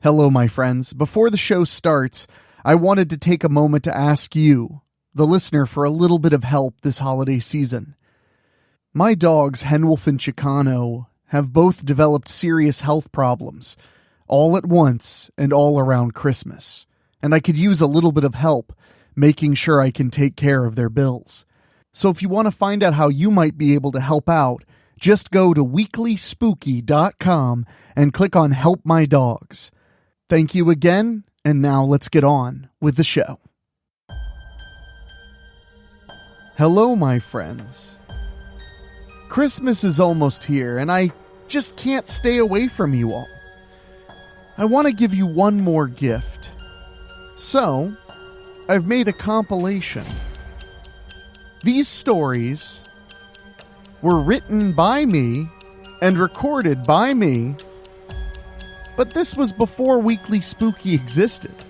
Hello, my friends. Before the show starts, I wanted to take a moment to ask you, the listener, for a little bit of help this holiday season. My dogs, Henwolf and Chicano, have both developed serious health problems, all at once and all around Christmas, and I could use a little bit of help making sure I can take care of their bills. So if you want to find out how you might be able to help out, just go to weeklyspooky.com and click on Help My Dogs. Thank you again, and now let's get on with the show. Hello, my friends. Christmas is almost here, and I just can't stay away from you all. I want to give you one more gift. So, I've made a compilation. These stories were written by me and recorded by me, but this was before Weekly Spooky existed.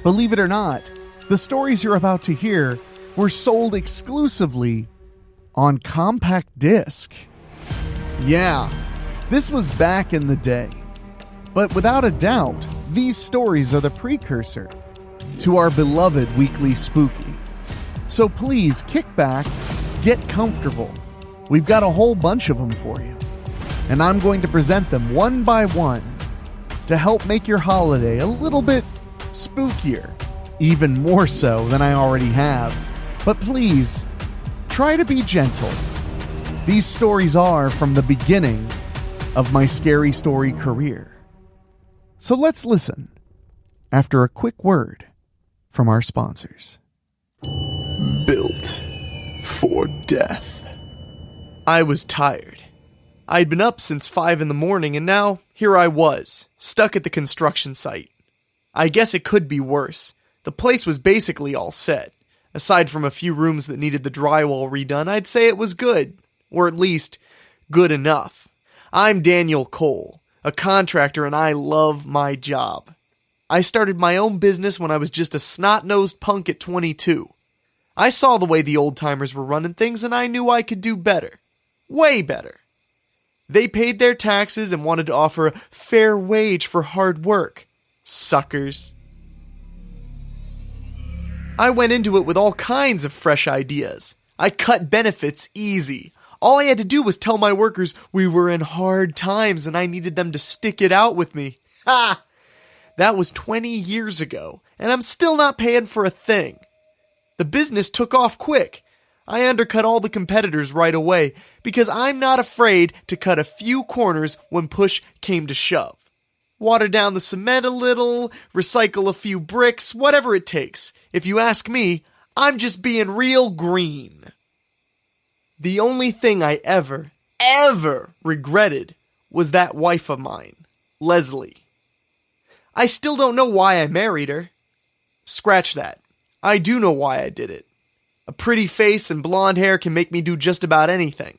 Believe it or not, the stories you're about to hear were sold exclusively on compact disc. Yeah, this was back in the day. But without a doubt, these stories are the precursor to our beloved Weekly Spooky. So please kick back, get comfortable. We've got a whole bunch of them for you. And I'm going to present them one by one to help make your holiday a little bit spookier, even more so than I already have. But please, try to be gentle. These stories are from the beginning of my scary story career. So let's listen after a quick word from our sponsors. Built for death. I was tired. I'd been up since 5 a.m, and now here I was, stuck at the construction site. I guess it could be worse. The place was basically all set. Aside from a few rooms that needed the drywall redone, I'd say it was good. Or at least, good enough. I'm Daniel Cole, a contractor, and I love my job. I started my own business when I was just a snot-nosed punk at 22. I saw the way the old-timers were running things, and I knew I could do better. Way better. They paid their taxes and wanted to offer a fair wage for hard work. Suckers. I went into it with all kinds of fresh ideas. I cut benefits easy. All I had to do was tell my workers we were in hard times and I needed them to stick it out with me. Ha! That was 20 years ago, and I'm still not paying for a thing. The business took off quick. I undercut all the competitors right away because I'm not afraid to cut a few corners when push came to shove. Water down the cement a little, recycle a few bricks, whatever it takes. If you ask me, I'm just being real green. The only thing I ever regretted was that wife of mine, Leslie. I still don't know why I married her. Scratch that. I do know why I did it. A pretty face and blonde hair can make me do just about anything.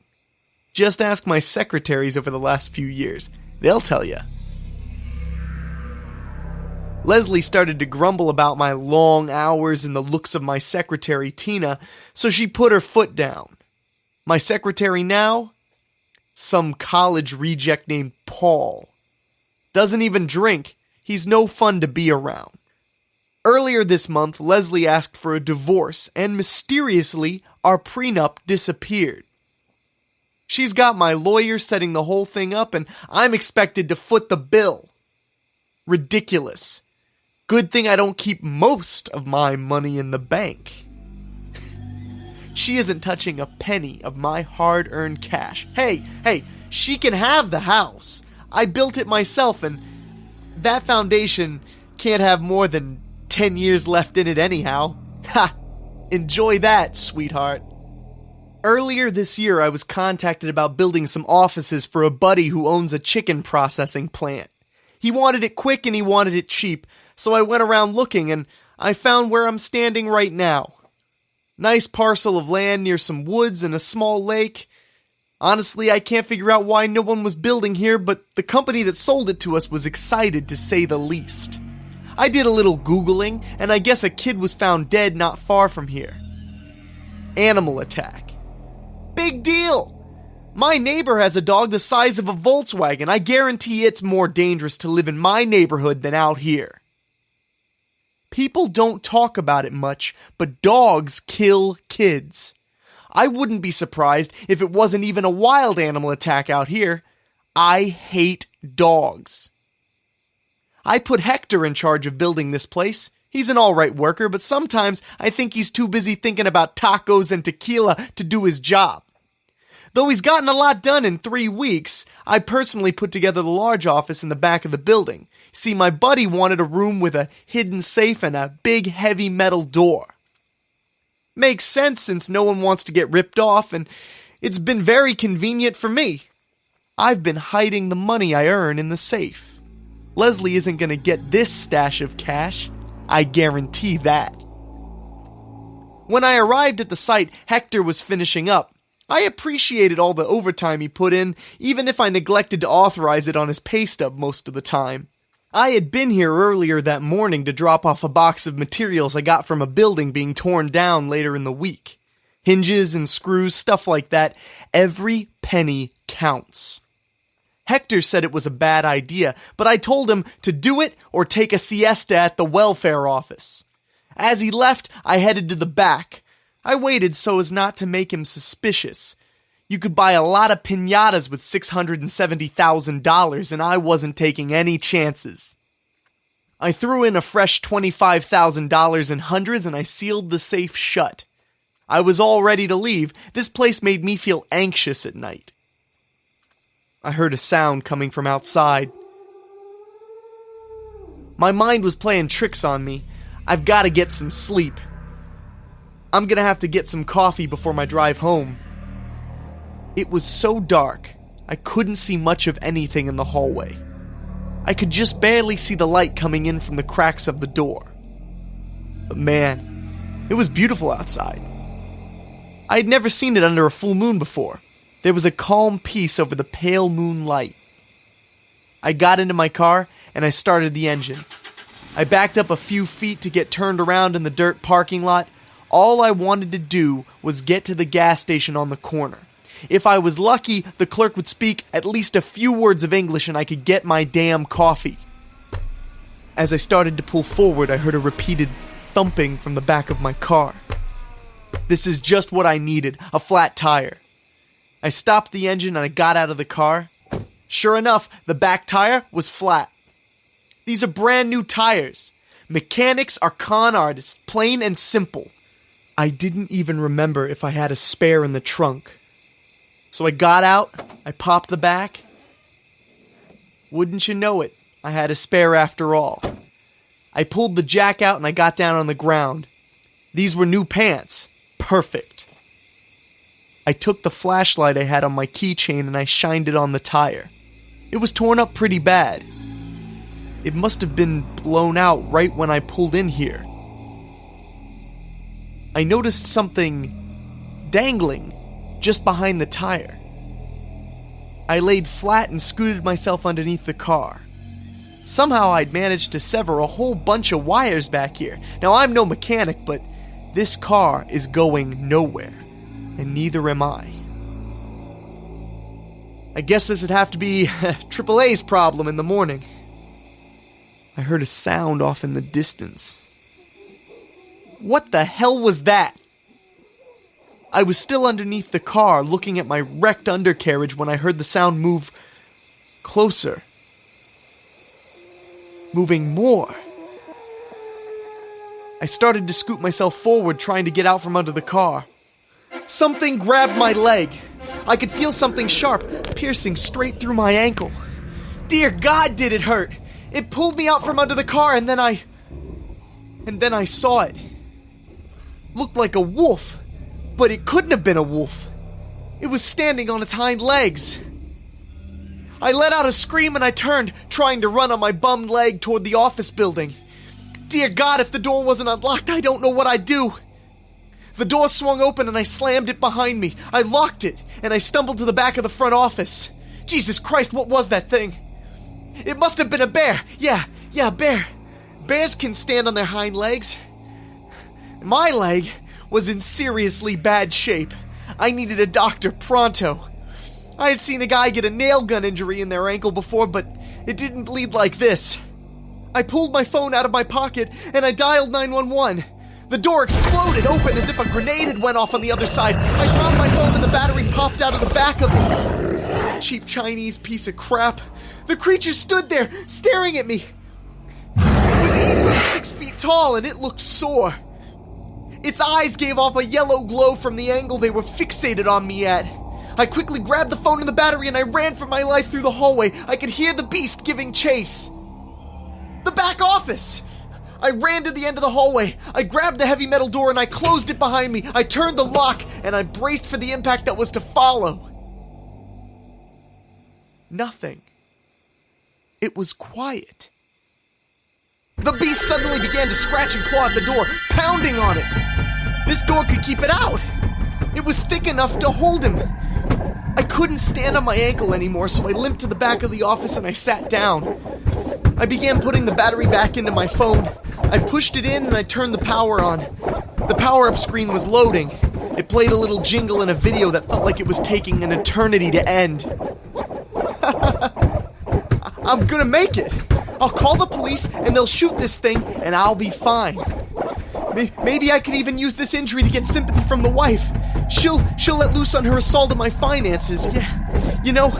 Just ask my secretaries over the last few years. They'll tell you. Leslie started to grumble about my long hours and the looks of my secretary, Tina, so she put her foot down. My secretary now? Some college reject named Paul. Doesn't even drink. He's no fun to be around. Earlier this month, Leslie asked for a divorce, and mysteriously, our prenup disappeared. She's got my lawyer setting the whole thing up, and I'm expected to foot the bill. Ridiculous. Good thing I don't keep most of my money in the bank. She isn't touching a penny of my hard-earned cash. Hey, she can have the house. I built it myself, and that foundation can't have more than 10 years left in it anyhow. Ha! Enjoy that, sweetheart. Earlier this year, I was contacted about building some offices for a buddy who owns a chicken processing plant. He wanted it quick and he wanted it cheap, so I went around looking and I found where I'm standing right now. Nice parcel of land near some woods and a small lake. Honestly, I can't figure out why no one was building here, but the company that sold it to us was excited, to say the least. I did a little Googling, and I guess a kid was found dead not far from here. Animal attack. Big deal! My neighbor has a dog the size of a Volkswagen. I guarantee it's more dangerous to live in my neighborhood than out here. People don't talk about it much, but dogs kill kids. I wouldn't be surprised if it wasn't even a wild animal attack out here. I hate dogs. I put Hector in charge of building this place. He's an alright worker, but sometimes I think he's too busy thinking about tacos and tequila to do his job. Though he's gotten a lot done in 3 weeks, I personally put together the large office in the back of the building. See, my buddy wanted a room with a hidden safe and a big heavy metal door. Makes sense since no one wants to get ripped off, and it's been very convenient for me. I've been hiding the money I earn in the safe. Leslie isn't going to get this stash of cash. I guarantee that. When I arrived at the site, Hector was finishing up. I appreciated all the overtime he put in, even if I neglected to authorize it on his pay stub most of the time. I had been here earlier that morning to drop off a box of materials I got from a building being torn down later in the week. Hinges and screws, stuff like that. Every penny counts. Hector said it was a bad idea, but I told him to do it or take a siesta at the welfare office. As he left, I headed to the back. I waited so as not to make him suspicious. You could buy a lot of piñatas with $670,000, and I wasn't taking any chances. I threw in a fresh $25,000 in hundreds, and I sealed the safe shut. I was all ready to leave. This place made me feel anxious at night. I heard a sound coming from outside. My mind was playing tricks on me. I've got to get some sleep. I'm gonna have to get some coffee before my drive home. It was so dark, I couldn't see much of anything in the hallway. I could just barely see the light coming in from the cracks of the door. But man, it was beautiful outside. I had never seen it under a full moon before. There was a calm peace over the pale moonlight. I got into my car and I started the engine. I backed up a few feet to get turned around in the dirt parking lot. All I wanted to do was get to the gas station on the corner. If I was lucky, the clerk would speak at least a few words of English and I could get my damn coffee. As I started to pull forward, I heard a repeated thumping from the back of my car. This is just what I needed, a flat tire. I stopped the engine and I got out of the car. Sure enough, the back tire was flat. These are brand new tires. Mechanics are con artists, plain and simple. I didn't even remember if I had a spare in the trunk. So I got out, I popped the back. Wouldn't you know it, I had a spare after all. I pulled the jack out and I got down on the ground. These were new pants. Perfect. I took the flashlight I had on my keychain and I shined it on the tire. It was torn up pretty bad. It must have been blown out right when I pulled in here. I noticed something dangling just behind the tire. I laid flat and scooted myself underneath the car. Somehow I'd managed to sever a whole bunch of wires back here. Now I'm no mechanic, but this car is going nowhere, and neither am I. I guess this would have to be AAA's problem in the morning. I heard a sound off in the distance. What the hell was that? I was still underneath the car looking at my wrecked undercarriage when I heard the sound move closer. Moving more. I started to scoot myself forward, trying to get out from under the car. Something grabbed my leg. I could feel something sharp, piercing straight through my ankle. Dear God, did it hurt! It pulled me out from under the car, and then I saw it. Looked like a wolf, but it couldn't have been a wolf. It was standing on its hind legs. I let out a scream and I turned, trying to run on my bummed leg toward the office building. Dear God, if the door wasn't unlocked, I don't know what I'd do. The door swung open and I slammed it behind me. I locked it, and I stumbled to the back of the front office. Jesus Christ, what was that thing? It must have been a bear. Yeah, a bear. Bears can stand on their hind legs. My leg was in seriously bad shape. I needed a doctor pronto. I had seen a guy get a nail gun injury in their ankle before, but it didn't bleed like this. I pulled my phone out of my pocket and I dialed 911. The door exploded open as if a grenade had went off on the other side. I dropped my phone and the battery popped out of the back of it. Cheap Chinese piece of crap. The creature stood there, staring at me. It was easily 6 feet tall and it looked sore. Its eyes gave off a yellow glow from the angle they were fixated on me at. I quickly grabbed the phone and the battery and I ran for my life through the hallway. I could hear the beast giving chase. The back office! I ran to the end of the hallway. I grabbed the heavy metal door and I closed it behind me. I turned the lock and I braced for the impact that was to follow. Nothing. It was quiet. The beast suddenly began to scratch and claw at the door, pounding on it. This door could keep it out. It was thick enough to hold him. I couldn't stand on my ankle anymore, so I limped to the back of the office and I sat down. I began putting the battery back into my phone. I pushed it in and I turned the power on. The power-up screen was loading. It played a little jingle in a video that felt like it was taking an eternity to end. I'm gonna make it. I'll call the police and they'll shoot this thing and I'll be fine. Maybe I could even use this injury to get sympathy from the wife. She'll let loose on her assault of my finances. Yeah, you know,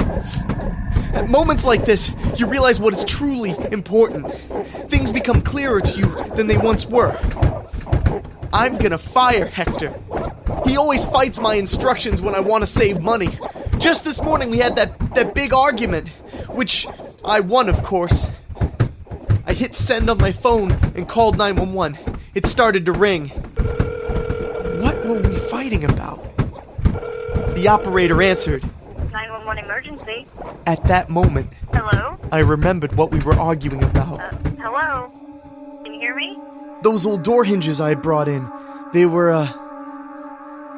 at moments like this, you realize what is truly important. Things become clearer to you than they once were. I'm gonna fire Hector. He always fights my instructions when I want to save money. Just this morning we had that big argument, which I won, of course. I hit send on my phone and called 911. It started to ring. What were we fighting about? The operator answered. 911 emergency. At that moment, Hello? I remembered what we were arguing about. Hello? Can you hear me? Those old door hinges I had brought in, they were,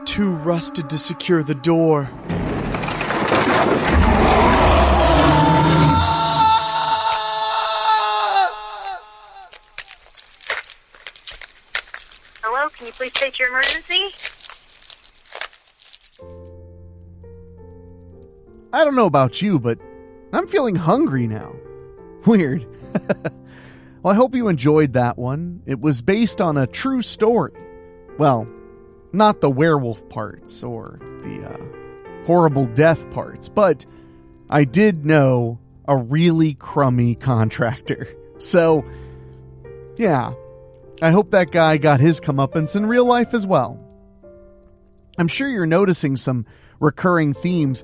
too rusted to secure the door. Hello? Can you please state your emergency? I don't know about you, but I'm feeling hungry now. Weird. Well, I hope you enjoyed that one. It was based on a true story. Well, not the werewolf parts or the horrible death parts, but I did know a really crummy contractor. So, yeah, I hope that guy got his comeuppance in real life as well. I'm sure you're noticing some recurring themes.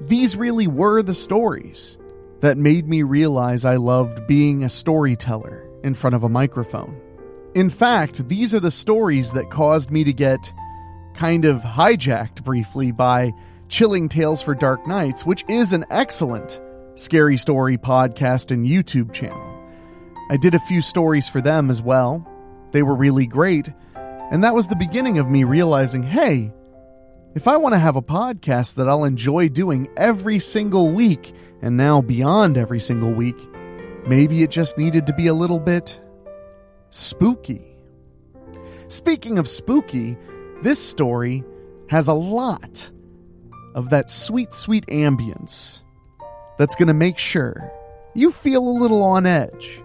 These really were the stories that made me realize I loved being a storyteller in front of a microphone. In fact, these are the stories that caused me to get kind of hijacked briefly by Chilling Tales for Dark Nights, which is an excellent scary story podcast and YouTube channel. I did a few stories for them as well. They were really great, and that was the beginning of me realizing, hey, if I want to have a podcast that I'll enjoy doing every single week, and now beyond every single week, maybe it just needed to be a little bit spooky. Speaking of spooky, this story has a lot of that sweet, sweet ambience that's going to make sure you feel a little on edge.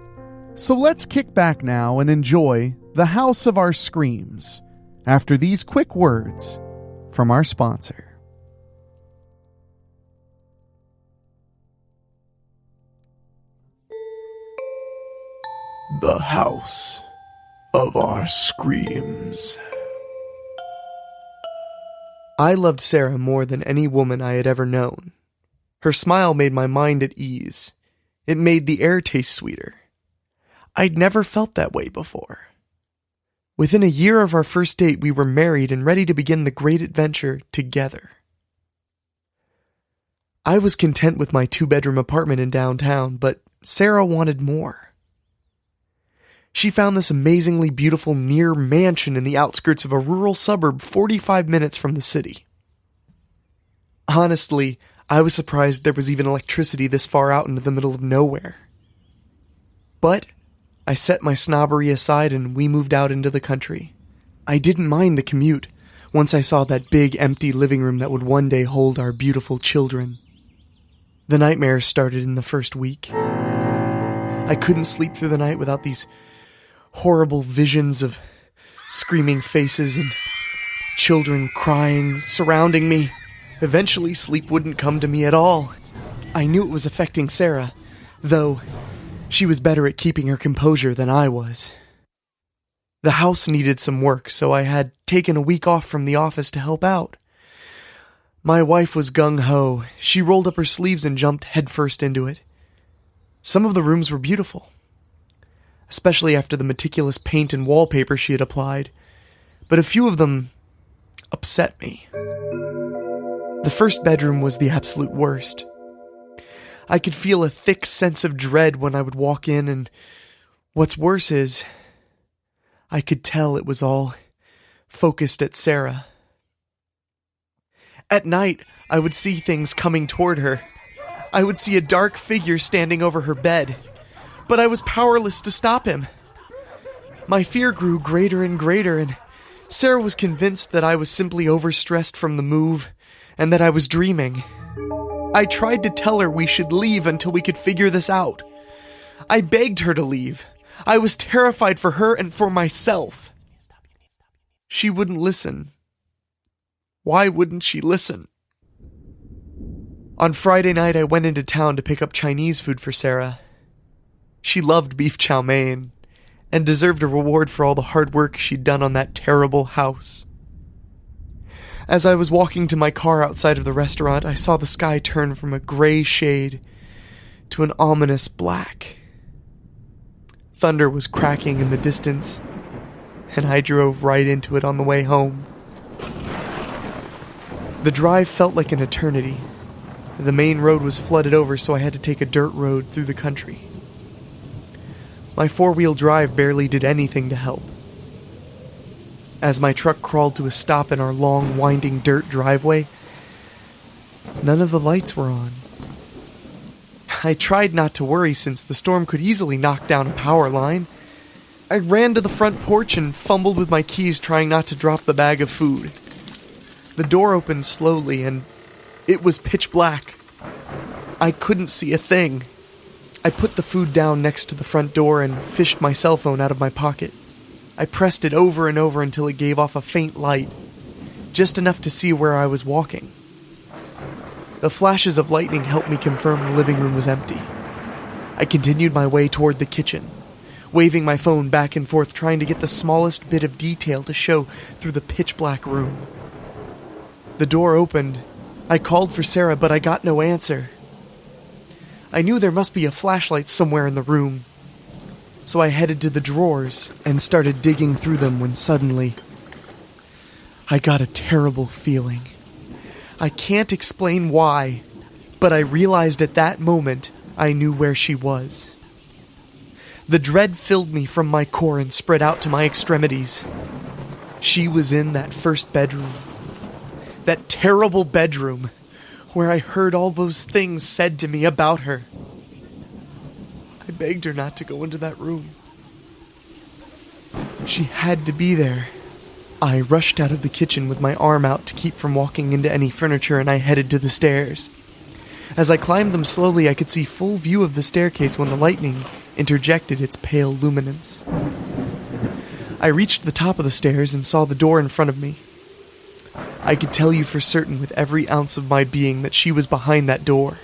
So let's kick back now and enjoy the House of Our Screams after these quick words from our sponsor. The House of Our Screams. I loved Sarah more than any woman I had ever known. Her smile made my mind at ease. It made the air taste sweeter. I'd never felt that way before. Within a year of our first date, we were married and ready to begin the great adventure together. I was content with my 2-bedroom apartment in downtown, but Sarah wanted more. She found this amazingly beautiful near mansion in the outskirts of a rural suburb 45 minutes from the city. Honestly, I was surprised there was even electricity this far out into the middle of nowhere. But I set my snobbery aside and we moved out into the country. I didn't mind the commute. once I saw that big, empty living room that would one day hold our beautiful children. The nightmares started in the first week. I couldn't sleep through the night without these horrible visions of screaming faces and children crying, surrounding me. Eventually, sleep wouldn't come to me at all. I knew it was affecting Sarah, though she was better at keeping her composure than I was. The house needed some work, so I had taken a week off from the office to help out. My wife was gung-ho. She rolled up her sleeves and jumped headfirst into it. Some of the rooms were beautiful, especially after the meticulous paint and wallpaper she had applied, but a few of them upset me. The first bedroom was the absolute worst. I could feel a thick sense of dread when I would walk in, and what's worse is, I could tell it was all focused at Sarah. At night, I would see things coming toward her. I would see a dark figure standing over her bed, but I was powerless to stop him. My fear grew greater and greater, and Sarah was convinced that I was simply overstressed from the move, and that I was dreaming. I tried to tell her we should leave until we could figure this out. I begged her to leave. I was terrified for her and for myself. She wouldn't listen. Why wouldn't she listen? On Friday night, I went into town to pick up Chinese food for Sarah. She loved beef chow mein and deserved a reward for all the hard work she'd done on that terrible house. As I was walking to my car outside of the restaurant, I saw the sky turn from a gray shade to an ominous black. Thunder was cracking in the distance, and I drove right into it on the way home. The drive felt like an eternity. The main road was flooded over, so I had to take a dirt road through the country. My four-wheel drive barely did anything to help. As my truck crawled to a stop in our long, winding dirt driveway, none of the lights were on. I tried not to worry since the storm could easily knock down a power line. I ran to the front porch and fumbled with my keys, trying not to drop the bag of food. The door opened slowly, and it was pitch black. I couldn't see a thing. I put the food down next to the front door and fished my cell phone out of my pocket. I pressed it over and over until it gave off a faint light, just enough to see where I was walking. The flashes of lightning helped me confirm the living room was empty. I continued my way toward the kitchen, waving my phone back and forth, trying to get the smallest bit of detail to show through the pitch-black room. The door opened. I called for Sarah, but I got no answer. I knew there must be a flashlight somewhere in the room, so I headed to the drawers and started digging through them when suddenly I got a terrible feeling. I can't explain why, but I realized at that moment I knew where she was. The dread filled me from my core and spread out to my extremities. She was in that first bedroom. That terrible bedroom where I heard all those things said to me about her. I begged her not to go into that room. She had to be there. I rushed out of the kitchen with my arm out to keep from walking into any furniture, and I headed to the stairs. As I climbed them slowly, I could see full view of the staircase when the lightning interjected its pale luminance. I reached the top of the stairs and saw the door in front of me. I could tell you for certain with every ounce of my being that she was behind that door.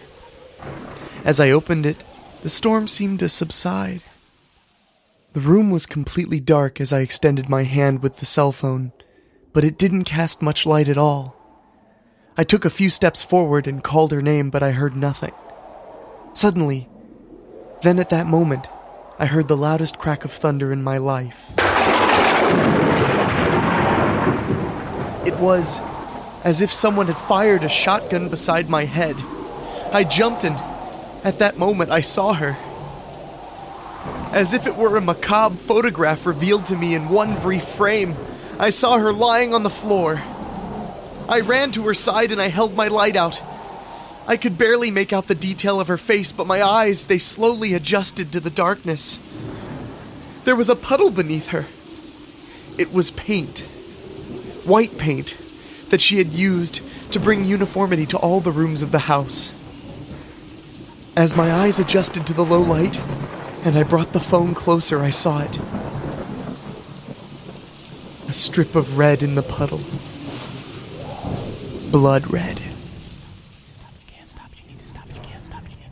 As I opened it, the storm seemed to subside. The room was completely dark as I extended my hand with the cell phone, but it didn't cast much light at all. I took a few steps forward and called her name, but I heard nothing. Suddenly, then at that moment, I heard the loudest crack of thunder in my life. It was as if someone had fired a shotgun beside my head. I jumped, and at that moment I saw her. As if it were a macabre photograph revealed to me in one brief frame, I saw her lying on the floor. I ran to her side and I held my light out. I could barely make out the detail of her face, but my eyes, they slowly adjusted to the darkness. There was a puddle beneath her. It was paint. white paint that she had used to bring uniformity to all the rooms of the house. As my eyes adjusted to the low light, and I brought the phone closer, I saw it. A strip of red in the puddle. Blood red.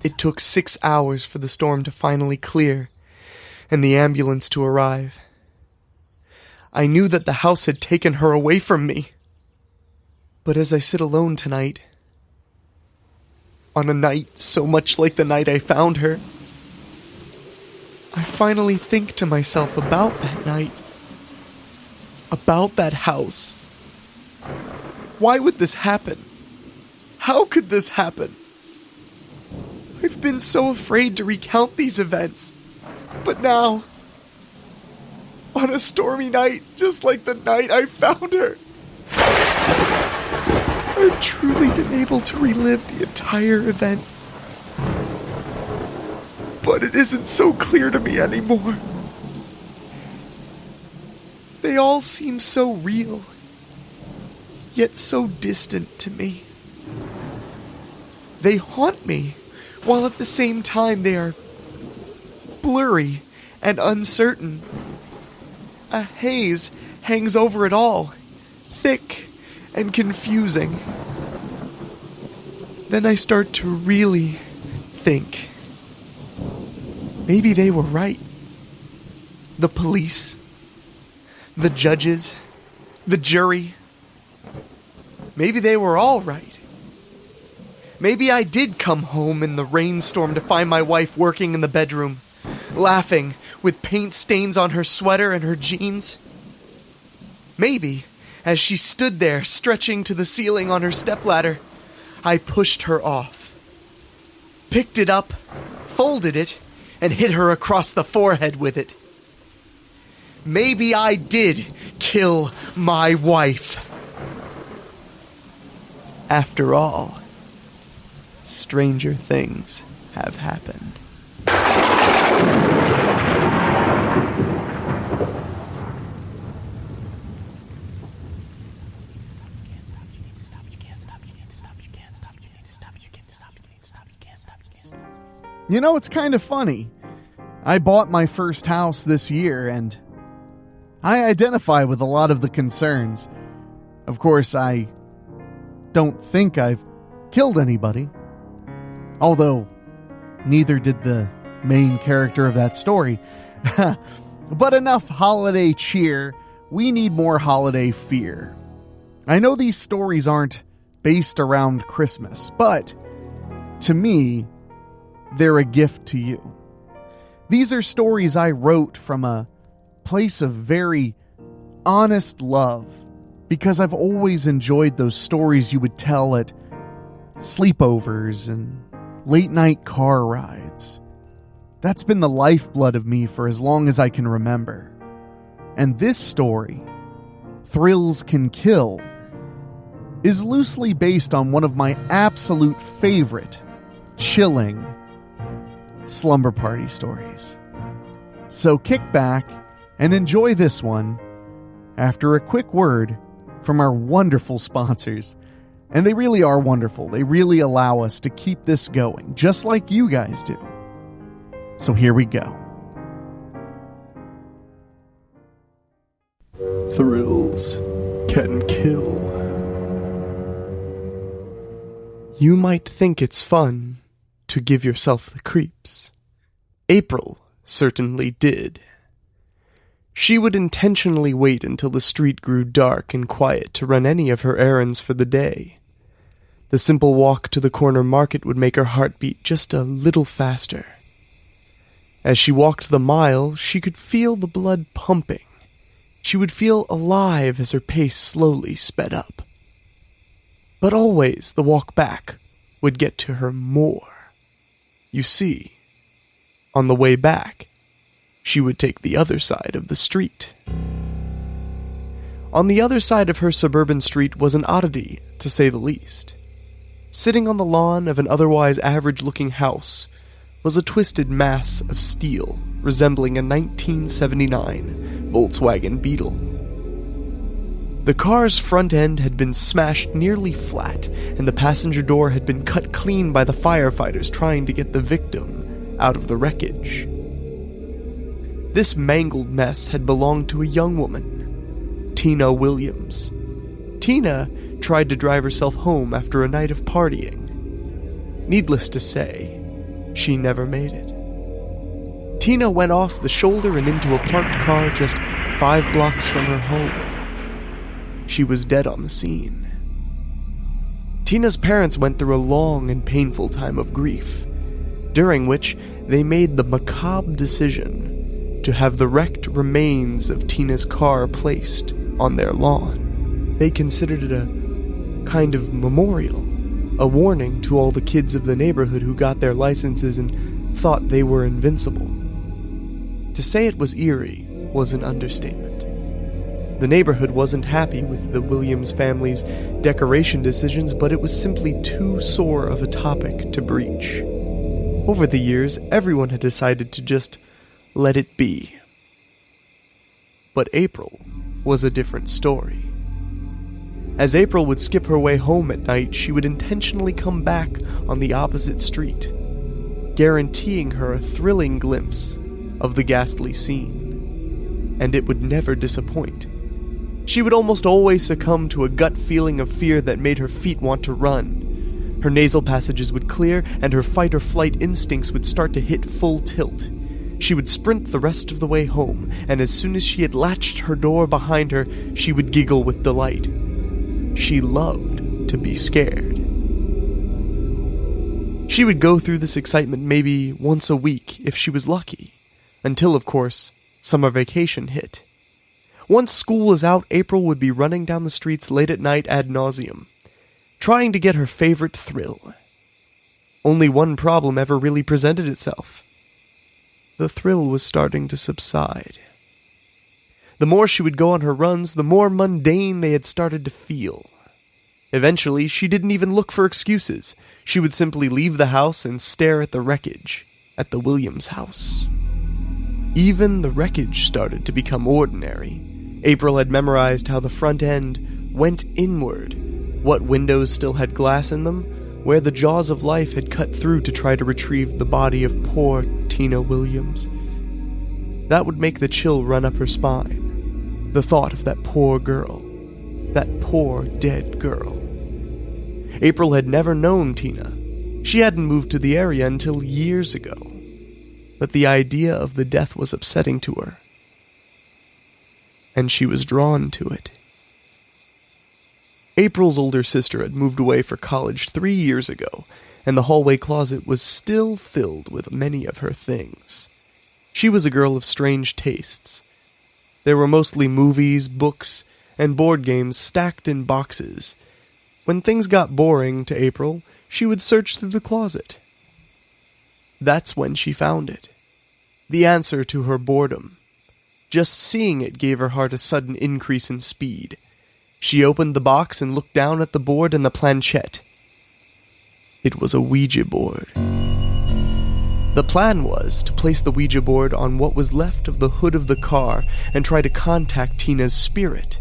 It took 6 hours for the storm to finally clear, and the ambulance to arrive. I knew that the house had taken her away from me. But as I sit alone tonight, on a night so much like the night I found her, I finally think to myself about that night, about that house. Why would this happen? How could this happen? I've been so afraid to recount these events, but now, on a stormy night, just like the night I found her, I've truly been able to relive the entire event. But it isn't so clear to me anymore. They all seem so real, yet so distant to me. They haunt me, while at the same time they are blurry and uncertain. A haze hangs over it all, thick and confusing. Then I start to really think. Maybe they were right. The police, the judges, the jury. Maybe they were all right. Maybe I did come home in the rainstorm to find my wife working in the bedroom, laughing with paint stains on her sweater and her jeans. Maybe, as she stood there stretching to the ceiling on her stepladder, I pushed her off, picked it up, folded it, and hit her across the forehead with it. Maybe I did kill my wife. After all, stranger things have happened. You know, it's kind of funny. I bought my first house this year, and I identify with a lot of the concerns. Of course, I don't think I've killed anybody. Although, neither did the main character of that story. But enough holiday cheer. We need more holiday fear. I know these stories aren't based around Christmas, but to me, they're a gift to you. These are stories I wrote from a place of very honest love, because I've always enjoyed those stories you would tell at sleepovers and late night car rides. That's been the lifeblood of me for as long as I can remember. And this story, Thrills Can Kill, is loosely based on one of my absolute favorite, chilling slumber party stories. So kick back and enjoy this one after a quick word from our wonderful sponsors. And they really are wonderful. They really allow us to keep this going, just like you guys do. So here we go. Thrills can kill. You might think it's fun to give yourself the creeps. April certainly did. She would intentionally wait until the street grew dark and quiet to run any of her errands for the day. The simple walk to the corner market would make her heart beat just a little faster. As she walked the mile, she could feel the blood pumping. She would feel alive as her pace slowly sped up. But always the walk back would get to her more. You see, on the way back, she would take the other side of the street. On the other side of her suburban street was an oddity, to say the least. Sitting on the lawn of an otherwise average-looking house was a twisted mass of steel resembling a 1979 Volkswagen Beetle. The car's front end had been smashed nearly flat, and the passenger door had been cut clean by the firefighters trying to get the victim out of the wreckage. This mangled mess had belonged to a young woman, Tina Williams. Tina tried to drive herself home after a night of partying. Needless to say, she never made it. Tina went off the shoulder and into a parked car just 5 blocks from her home. She was dead on the scene. Tina's parents went through a long and painful time of grief, during which they made the macabre decision to have the wrecked remains of Tina's car placed on their lawn. They considered it a kind of memorial, a warning to all the kids of the neighborhood who got their licenses and thought they were invincible. To say it was eerie was an understatement. The neighborhood wasn't happy with the Williams family's decoration decisions, but it was simply too sore of a topic to breach. Over the years, everyone had decided to just let it be. But April was a different story. As April would skip her way home at night, she would intentionally come back on the opposite street, guaranteeing her a thrilling glimpse of the ghastly scene. And it would never disappoint. She would almost always succumb to a gut feeling of fear that made her feet want to run. Her nasal passages would clear, and her fight-or-flight instincts would start to hit full tilt. She would sprint the rest of the way home, and as soon as she had latched her door behind her, she would giggle with delight. She loved to be scared. She would go through this excitement maybe once a week if she was lucky, until, of course, summer vacation hit. Once school was out, April would be running down the streets late at night ad nauseum, trying to get her favorite thrill. Only one problem ever really presented itself. The thrill was starting to subside. The more she would go on her runs, the more mundane they had started to feel. Eventually, she didn't even look for excuses. She would simply leave the house and stare at the wreckage at the Williams house. Even the wreckage started to become ordinary. April had memorized how the front end went inward, what windows still had glass in them, where the jaws of life had cut through to try to retrieve the body of poor Tina Williams. That would make the chill run up her spine. The thought of that poor girl. That poor dead girl. April had never known Tina. She hadn't moved to the area until years ago. But the idea of the death was upsetting to her. And she was drawn to it. April's older sister had moved away for college 3 years ago, and the hallway closet was still filled with many of her things. She was a girl of strange tastes. There were mostly movies, books, and board games stacked in boxes. When things got boring to April, she would search through the closet. That's when she found it. The answer to her boredom. Just seeing it gave her heart a sudden increase in speed. She opened the box and looked down at the board and the planchette. It was a Ouija board. The plan was to place the Ouija board on what was left of the hood of the car and try to contact Tina's spirit.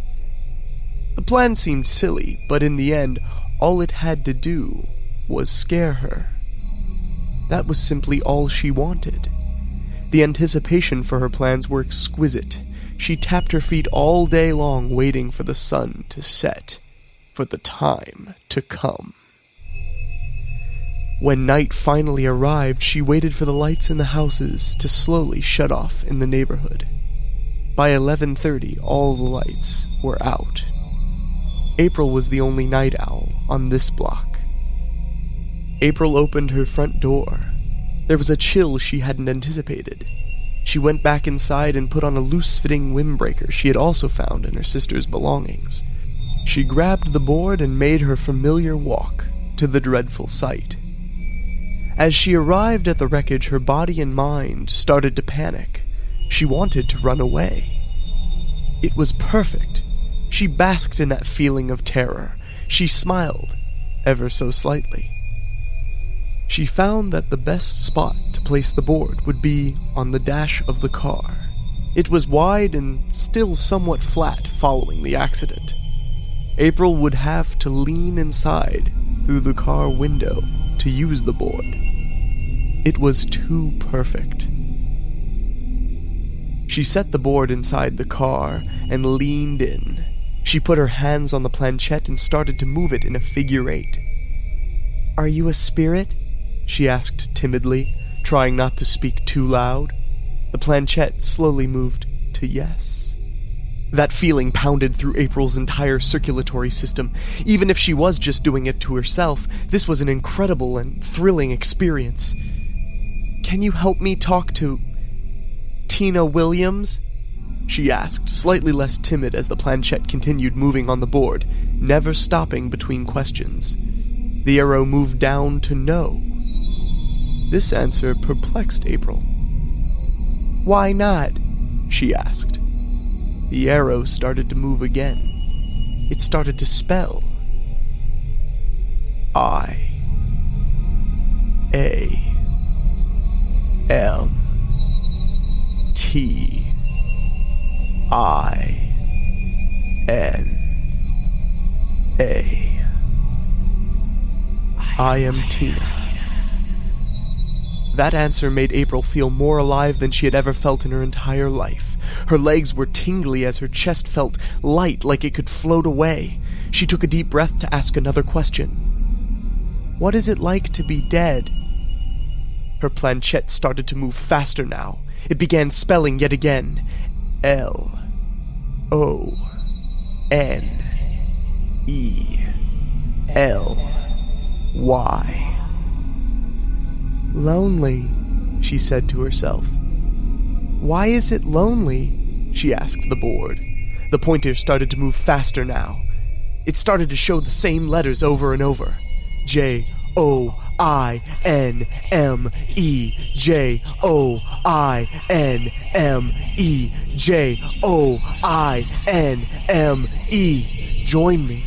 The plan seemed silly, but in the end, all it had to do was scare her. That was simply all she wanted. The anticipation for her plans were exquisite. She tapped her feet all day long, waiting for the sun to set, for the time to come. When night finally arrived, she waited for the lights in the houses to slowly shut off in the neighborhood. By 11:30, all the lights were out. April was the only night owl on this block. April opened her front door. There was a chill she hadn't anticipated. She went back inside and put on a loose-fitting windbreaker she had also found in her sister's belongings. She grabbed the board and made her familiar walk to the dreadful sight. As she arrived at the wreckage, her body and mind started to panic. She wanted to run away. It was perfect. She basked in that feeling of terror. She smiled, ever so slightly. She found that the best spot to place the board would be on the dash of the car. It was wide and still somewhat flat following the accident. April would have to lean inside through the car window to use the board. It was too perfect. She set the board inside the car and leaned in. She put her hands on the planchette and started to move it in a figure 8. "Are you a spirit?" she asked timidly, trying not to speak too loud. The planchette slowly moved to yes. That feeling pounded through April's entire circulatory system. Even if she was just doing it to herself, this was an incredible and thrilling experience. "Can you help me talk to Tina Williams?" she asked, slightly less timid as the planchette continued moving on the board, never stopping between questions. The arrow moved down to no. This answer perplexed April. "Why not?" she asked. The arrow started to move again. It started to spell. I-A-M-T-I-N-A. I am Tina. That answer made April feel more alive than she had ever felt in her entire life. Her legs were tingly as her chest felt light, like it could float away. She took a deep breath to ask another question. "What is it like to be dead?" Her planchette started to move faster now. It began spelling yet again. L-O-N-E-L-Y. "Lonely," she said to herself. "Why is it lonely?" she asked the board. The pointer started to move faster now. It started to show the same letters over and over. J-O-I-N-M-E, J-O-I-N-M-E, J-O-I-N-M-E. Join me.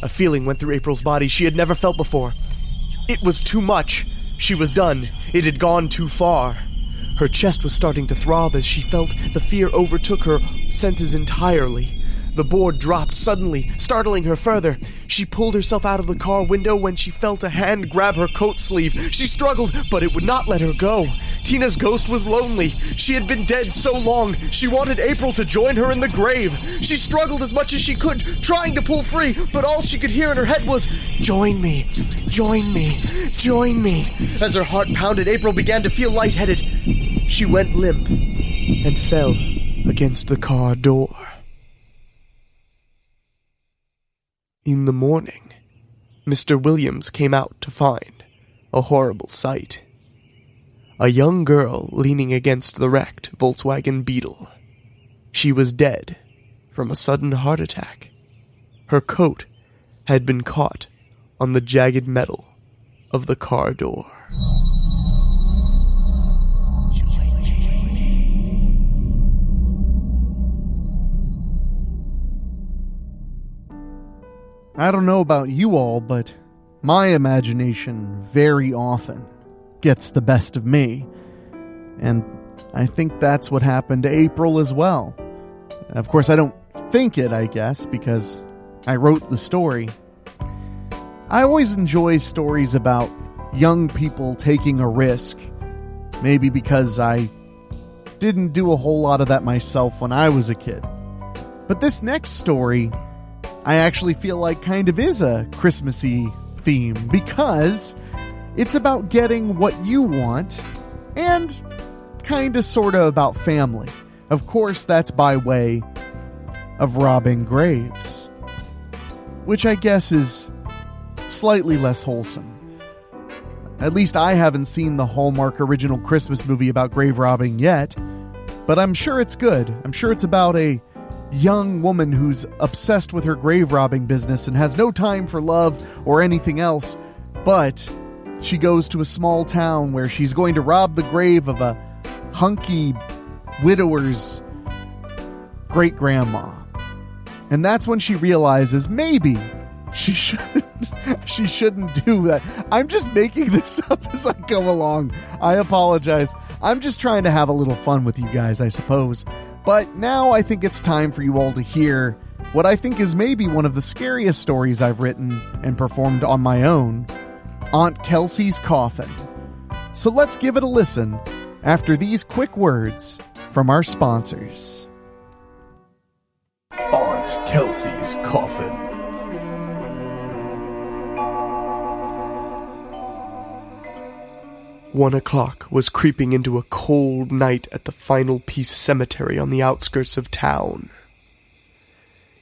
A feeling went through April's body she had never felt before. It was too much. She was done. It had gone too far. Her chest was starting to throb as she felt the fear overtook her senses entirely. The board dropped suddenly, startling her further. She pulled herself out of the car window when she felt a hand grab her coat sleeve. She struggled, but it would not let her go. Tina's ghost was lonely. She had been dead so long. She wanted April to join her in the grave. She struggled as much as she could, trying to pull free, but all she could hear in her head was, "Join me, join me, join me." As her heart pounded, April began to feel lightheaded. She went limp and fell against the car door. In the morning, Mr. Williams came out to find a horrible sight. A young girl leaning against the wrecked Volkswagen Beetle. She was dead from a sudden heart attack. Her coat had been caught on the jagged metal of the car door. I don't know about you all, but my imagination very often gets the best of me. And I think that's what happened to April as well. Of course, I don't think it, I guess, because I wrote the story. I always enjoy stories about young people taking a risk. Maybe because I didn't do a whole lot of that myself when I was a kid. But this next story, I actually feel like kind of is a Christmassy theme because it's about getting what you want and kind of sort of about family. Of course, that's by way of robbing graves, which I guess is slightly less wholesome. At least I haven't seen the Hallmark original Christmas movie about grave robbing yet, but I'm sure it's good. I'm sure it's about a young woman who's obsessed with her grave robbing business and has no time for love or anything else, but she goes to a small town where she's going to rob the grave of a hunky widower's great-grandma. And that's when she realizes maybe she shouldn't do that. I'm just making this up as I go along. I apologize. I'm just trying to have a little fun with you guys, I suppose. But now I think it's time for you all to hear what I think is maybe one of the scariest stories I've written and performed on my own, Aunt Kelsey's Coffin. So let's give it a listen after these quick words from our sponsors. Aunt Kelsey's Coffin. "1 o'clock was creeping into a cold night at the Final Peace Cemetery on the outskirts of town.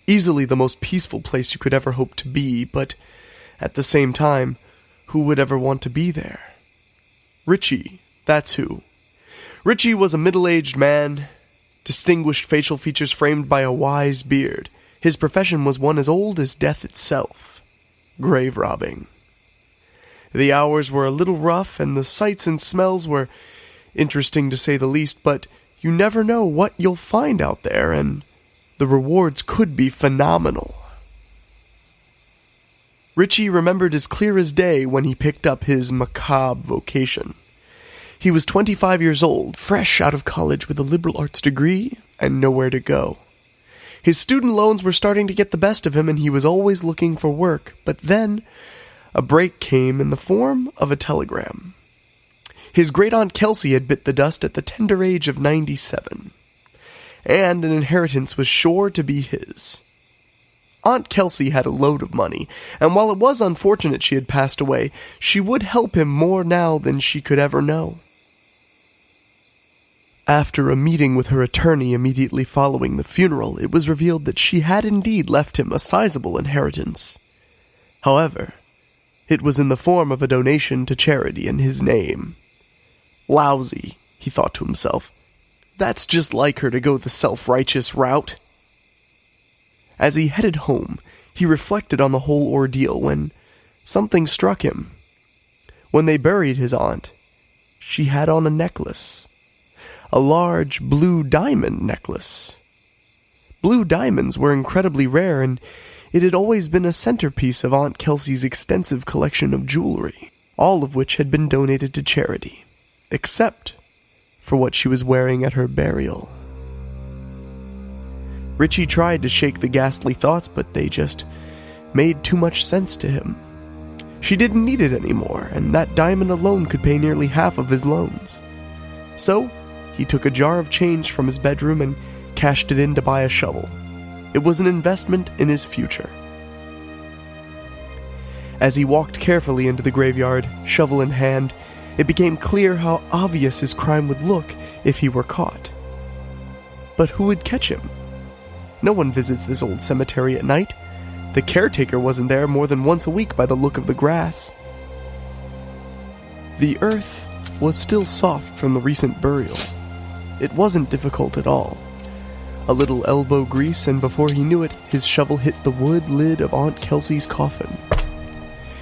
Easily the most peaceful place you could ever hope to be, but at the same time, who would ever want to be there? Richie, that's who. Richie was a middle-aged man, distinguished facial features framed by a wise beard. His profession was one as old as death itself: grave robbing. The hours were a little rough, and the sights and smells were interesting to say the least, but you never know what you'll find out there, and the rewards could be phenomenal. Richie remembered as clear as day when he picked up his macabre vocation. He was 25 years old, fresh out of college with a liberal arts degree, and nowhere to go. His student loans were starting to get the best of him, and he was always looking for work, but then a break came in the form of a telegram. His great-aunt Kelsey had bit the dust at the tender age of 97, and an inheritance was sure to be his. Aunt Kelsey had a load of money, and while it was unfortunate she had passed away, she would help him more now than she could ever know. After a meeting with her attorney immediately following the funeral, it was revealed that she had indeed left him a sizable inheritance. However, it was in the form of a donation to charity in his name. Lousy, he thought to himself. That's just like her to go the self-righteous route. As he headed home, he reflected on the whole ordeal when something struck him. When they buried his aunt, she had on a necklace. A large blue diamond necklace. Blue diamonds were incredibly rare, and it had always been a centerpiece of Aunt Kelsey's extensive collection of jewelry, all of which had been donated to charity, except for what she was wearing at her burial. Richie tried to shake the ghastly thoughts, but they just made too much sense to him. She didn't need it anymore, and that diamond alone could pay nearly half of his loans. So, he took a jar of change from his bedroom and cashed it in to buy a shovel. It was an investment in his future. As he walked carefully into the graveyard, shovel in hand, it became clear how obvious his crime would look if he were caught. But who would catch him? No one visits this old cemetery at night. The caretaker wasn't there more than once a week by the look of the grass. The earth was still soft from the recent burial. It wasn't difficult at all. A little elbow grease, and before he knew it, his shovel hit the wood lid of Aunt Kelsey's coffin.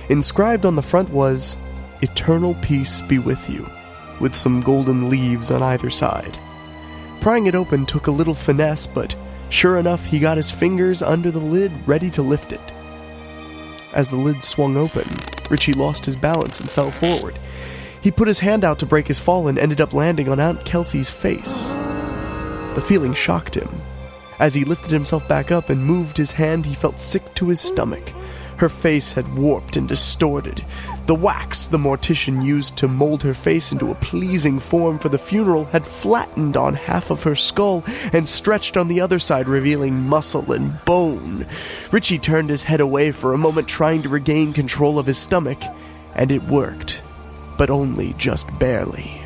Inscribed on the front was, "Eternal peace be with you," with some golden leaves on either side. Prying it open took a little finesse, but sure enough, he got his fingers under the lid, ready to lift it. As the lid swung open, Richie lost his balance and fell forward. He put his hand out to break his fall and ended up landing on Aunt Kelsey's face. The feeling shocked him. As he lifted himself back up and moved his hand, he felt sick to his stomach. Her face had warped and distorted. The wax the mortician used to mold her face into a pleasing form for the funeral had flattened on half of her skull and stretched on the other side, revealing muscle and bone. Richie turned his head away for a moment, trying to regain control of his stomach, and it worked, but only just barely.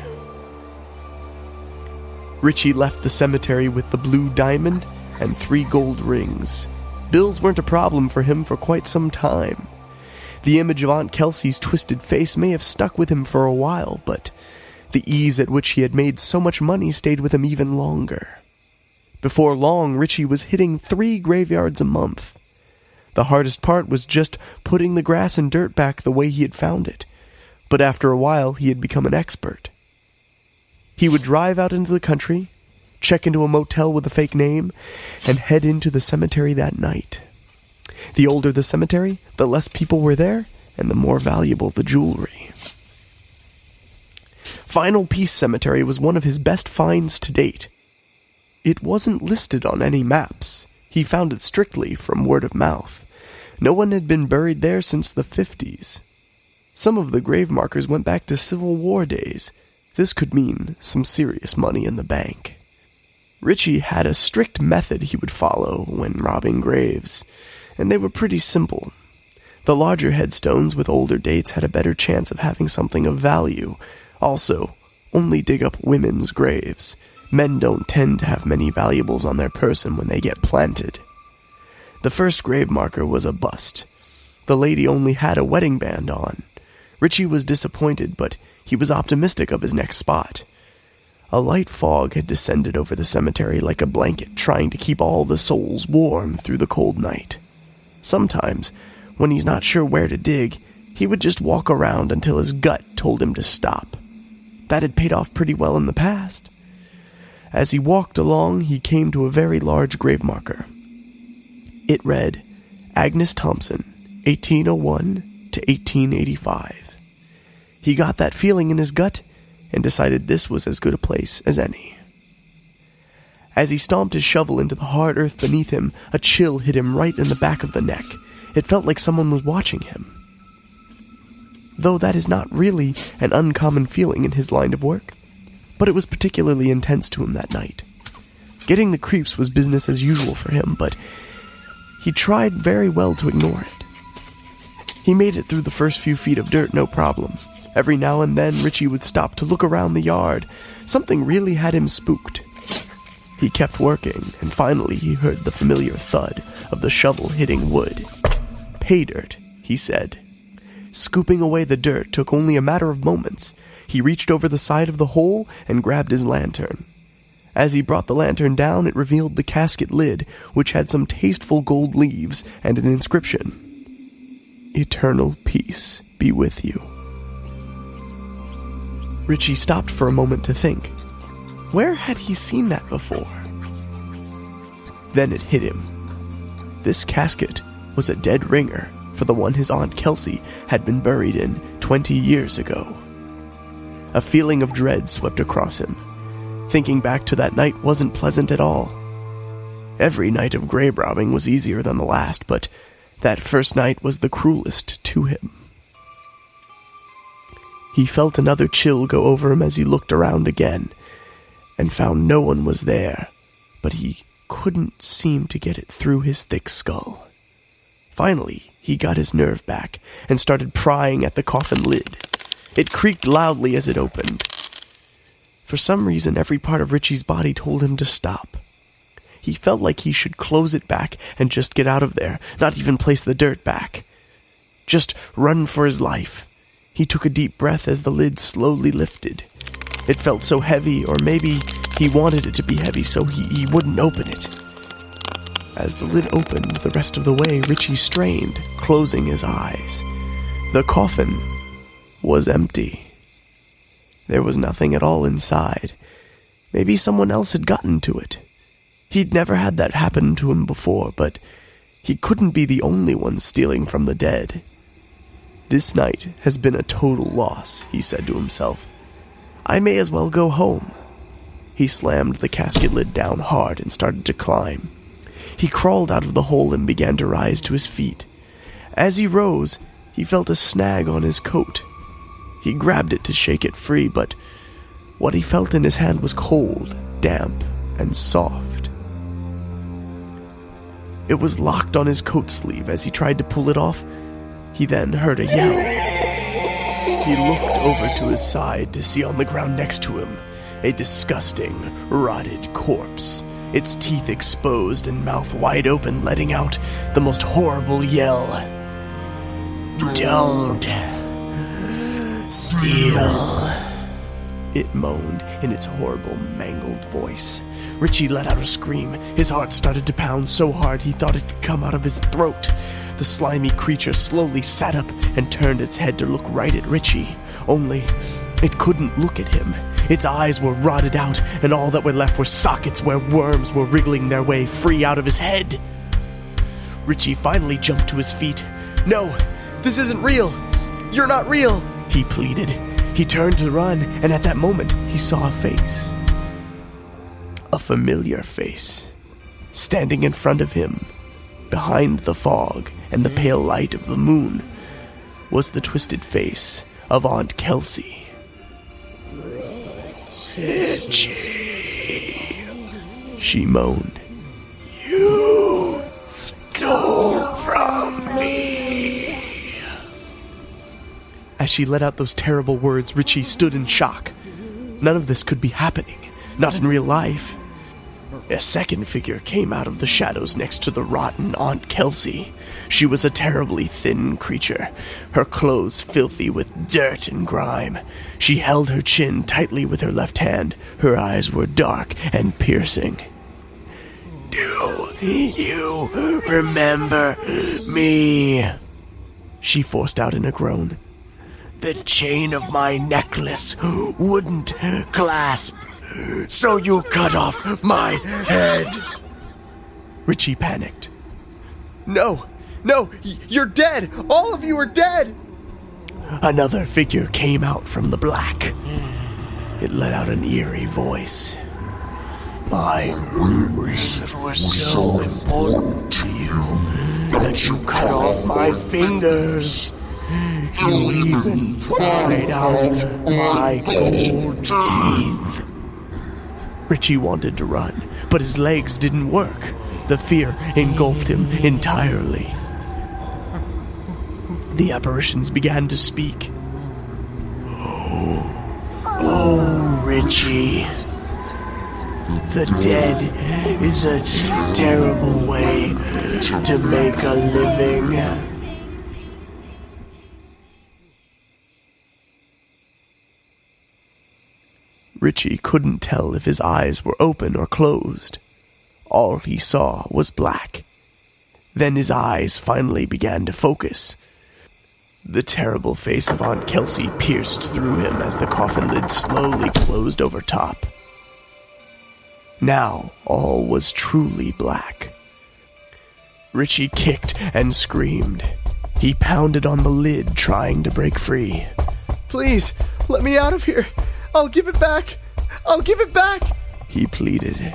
Richie left the cemetery with the blue diamond and 3 gold rings. Bills weren't a problem for him for quite some time. The image of Aunt Kelsey's twisted face may have stuck with him for a while, but the ease at which he had made so much money stayed with him even longer. Before long, Richie was hitting 3 graveyards a month. The hardest part was just putting the grass and dirt back the way he had found it, but after a while he had become an expert. He would drive out into the country, check into a motel with a fake name, and head into the cemetery that night. The older the cemetery, the less people were there, and the more valuable the jewelry. Final Peace Cemetery was one of his best finds to date. It wasn't listed on any maps. He found it strictly from word of mouth. No one had been buried there since the 50s. Some of the grave markers went back to Civil War days. This could mean some serious money in the bank. Richie had a strict method he would follow when robbing graves, and they were pretty simple. The larger headstones with older dates had a better chance of having something of value. Also, only dig up women's graves. Men don't tend to have many valuables on their person when they get planted. The first grave marker was a bust. The lady only had a wedding band on. Richie was disappointed, but he was optimistic of his next spot. A light fog had descended over the cemetery like a blanket, trying to keep all the souls warm through the cold night. Sometimes, when he's not sure where to dig, he would just walk around until his gut told him to stop. That had paid off pretty well in the past. As he walked along, he came to a very large grave marker. It read, Agnes Thompson, 1801 to 1885. He got that feeling in his gut and decided this was as good a place as any. As he stomped his shovel into the hard earth beneath him, a chill hit him right in the back of the neck. It felt like someone was watching him. Though that is not really an uncommon feeling in his line of work, but it was particularly intense to him that night. Getting the creeps was business as usual for him, but he tried very well to ignore it. He made it through the first few feet of dirt no problem. Every now and then, Richie would stop to look around the yard. Something really had him spooked. He kept working, and finally he heard the familiar thud of the shovel hitting wood. Pay dirt, he said. Scooping away the dirt took only a matter of moments. He reached over the side of the hole and grabbed his lantern. As he brought the lantern down, it revealed the casket lid, which had some tasteful gold leaves and an inscription. Eternal peace be with you. Richie stopped for a moment to think. Where had he seen that before? Then it hit him. This casket was a dead ringer for the one his Aunt Kelsey had been buried in 20 years ago. A feeling of dread swept across him. Thinking back to that night wasn't pleasant at all. Every night of grave robbing was easier than the last, but that first night was the cruelest to him. He felt another chill go over him as he looked around again, and found no one was there, but he couldn't seem to get it through his thick skull. Finally, he got his nerve back and started prying at the coffin lid. It creaked loudly as it opened. For some reason, every part of Richie's body told him to stop. He felt like he should close it back and just get out of there, not even place the dirt back. Just run for his life. He took a deep breath as the lid slowly lifted. It felt so heavy, or maybe he wanted it to be heavy so he wouldn't open it. As the lid opened the rest of the way, Richie strained, closing his eyes. The coffin was empty. There was nothing at all inside. Maybe someone else had gotten to it. He'd never had that happen to him before, but he couldn't be the only one stealing from the dead. This night has been a total loss, he said to himself. I may as well go home. He slammed the casket lid down hard and started to climb. He crawled out of the hole and began to rise to his feet. As he rose, he felt a snag on his coat. He grabbed it to shake it free, but what he felt in his hand was cold, damp, and soft. It was locked on his coat sleeve. As he tried to pull it off, he then heard a yell. He looked over to his side to see on the ground next to him a disgusting, rotted corpse, its teeth exposed and mouth wide open, letting out the most horrible yell. Don't steal, it moaned in its horrible, mangled voice. Richie let out a scream. His heart started to pound so hard he thought it could come out of his throat. The slimy creature slowly sat up and turned its head to look right at Richie. Only, it couldn't look at him. Its eyes were rotted out, and all that were left were sockets where worms were wriggling their way free out of his head. Richie finally jumped to his feet. No, this isn't real. You're not real, he pleaded. He turned to run, and at that moment, he saw a face. A familiar face. Standing in front of him, behind the fog and the pale light of the moon, was the twisted face of Aunt Kelsey. Richie, she moaned. You stole from me. As she let out those terrible words, Richie stood in shock. None of this could be happening, not in real life. A second figure came out of the shadows next to the rotten Aunt Kelsey. She was a terribly thin creature, her clothes filthy with dirt and grime. She held her chin tightly with her left hand. Her eyes were dark and piercing. Do you remember me? She forced out in a groan. The chain of my necklace wouldn't clasp, so you cut off my head. Richie panicked. No, you're dead! All of you are dead! Another figure came out from the black. It let out an eerie voice. My ring was so important to you that you cut off my fingers. You even pried out my gold teeth. Richie wanted to run, but his legs didn't work. The fear engulfed him entirely. The apparitions began to speak. Oh, Richie. The dead is a terrible way to make a living. Richie couldn't tell if his eyes were open or closed. All he saw was black. Then his eyes finally began to focus. The terrible face of Aunt Kelsey pierced through him as the coffin lid slowly closed over top. Now all was truly black. Richie kicked and screamed. He pounded on the lid, trying to break free. Please, let me out of here. I'll give it back. I'll give it back, he pleaded.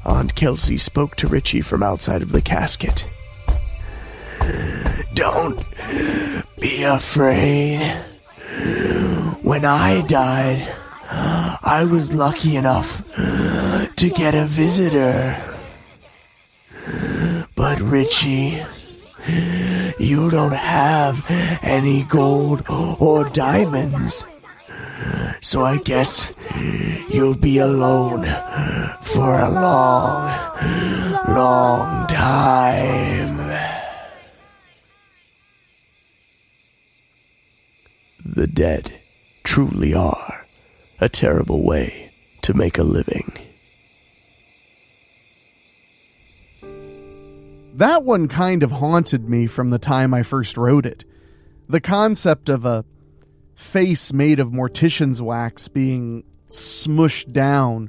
Aunt Kelsey spoke to Richie from outside of the casket. Don't be afraid. When I died, I was lucky enough to get a visitor. But Richie, you don't have any gold or diamonds. So I guess you'll be alone for a long, long time. The dead truly are a terrible way to make a living. That one kind of haunted me from the time I first wrote it. The concept of a face made of mortician's wax being smushed down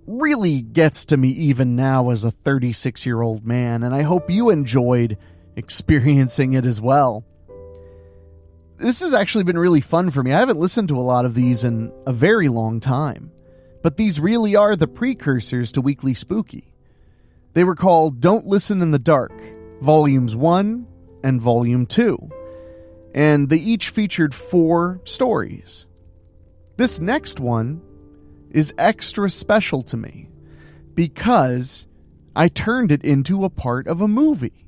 really gets to me even now as a 36-year-old man, and I hope you enjoyed experiencing it as well. This has actually been really fun for me. I haven't listened to a lot of these in a very long time, but these really are the precursors to Weekly Spooky. They were called Don't Listen in the Dark, Volumes 1 and Volume 2. And they each featured 4 stories. This next one is extra special to me because I turned it into a part of a movie.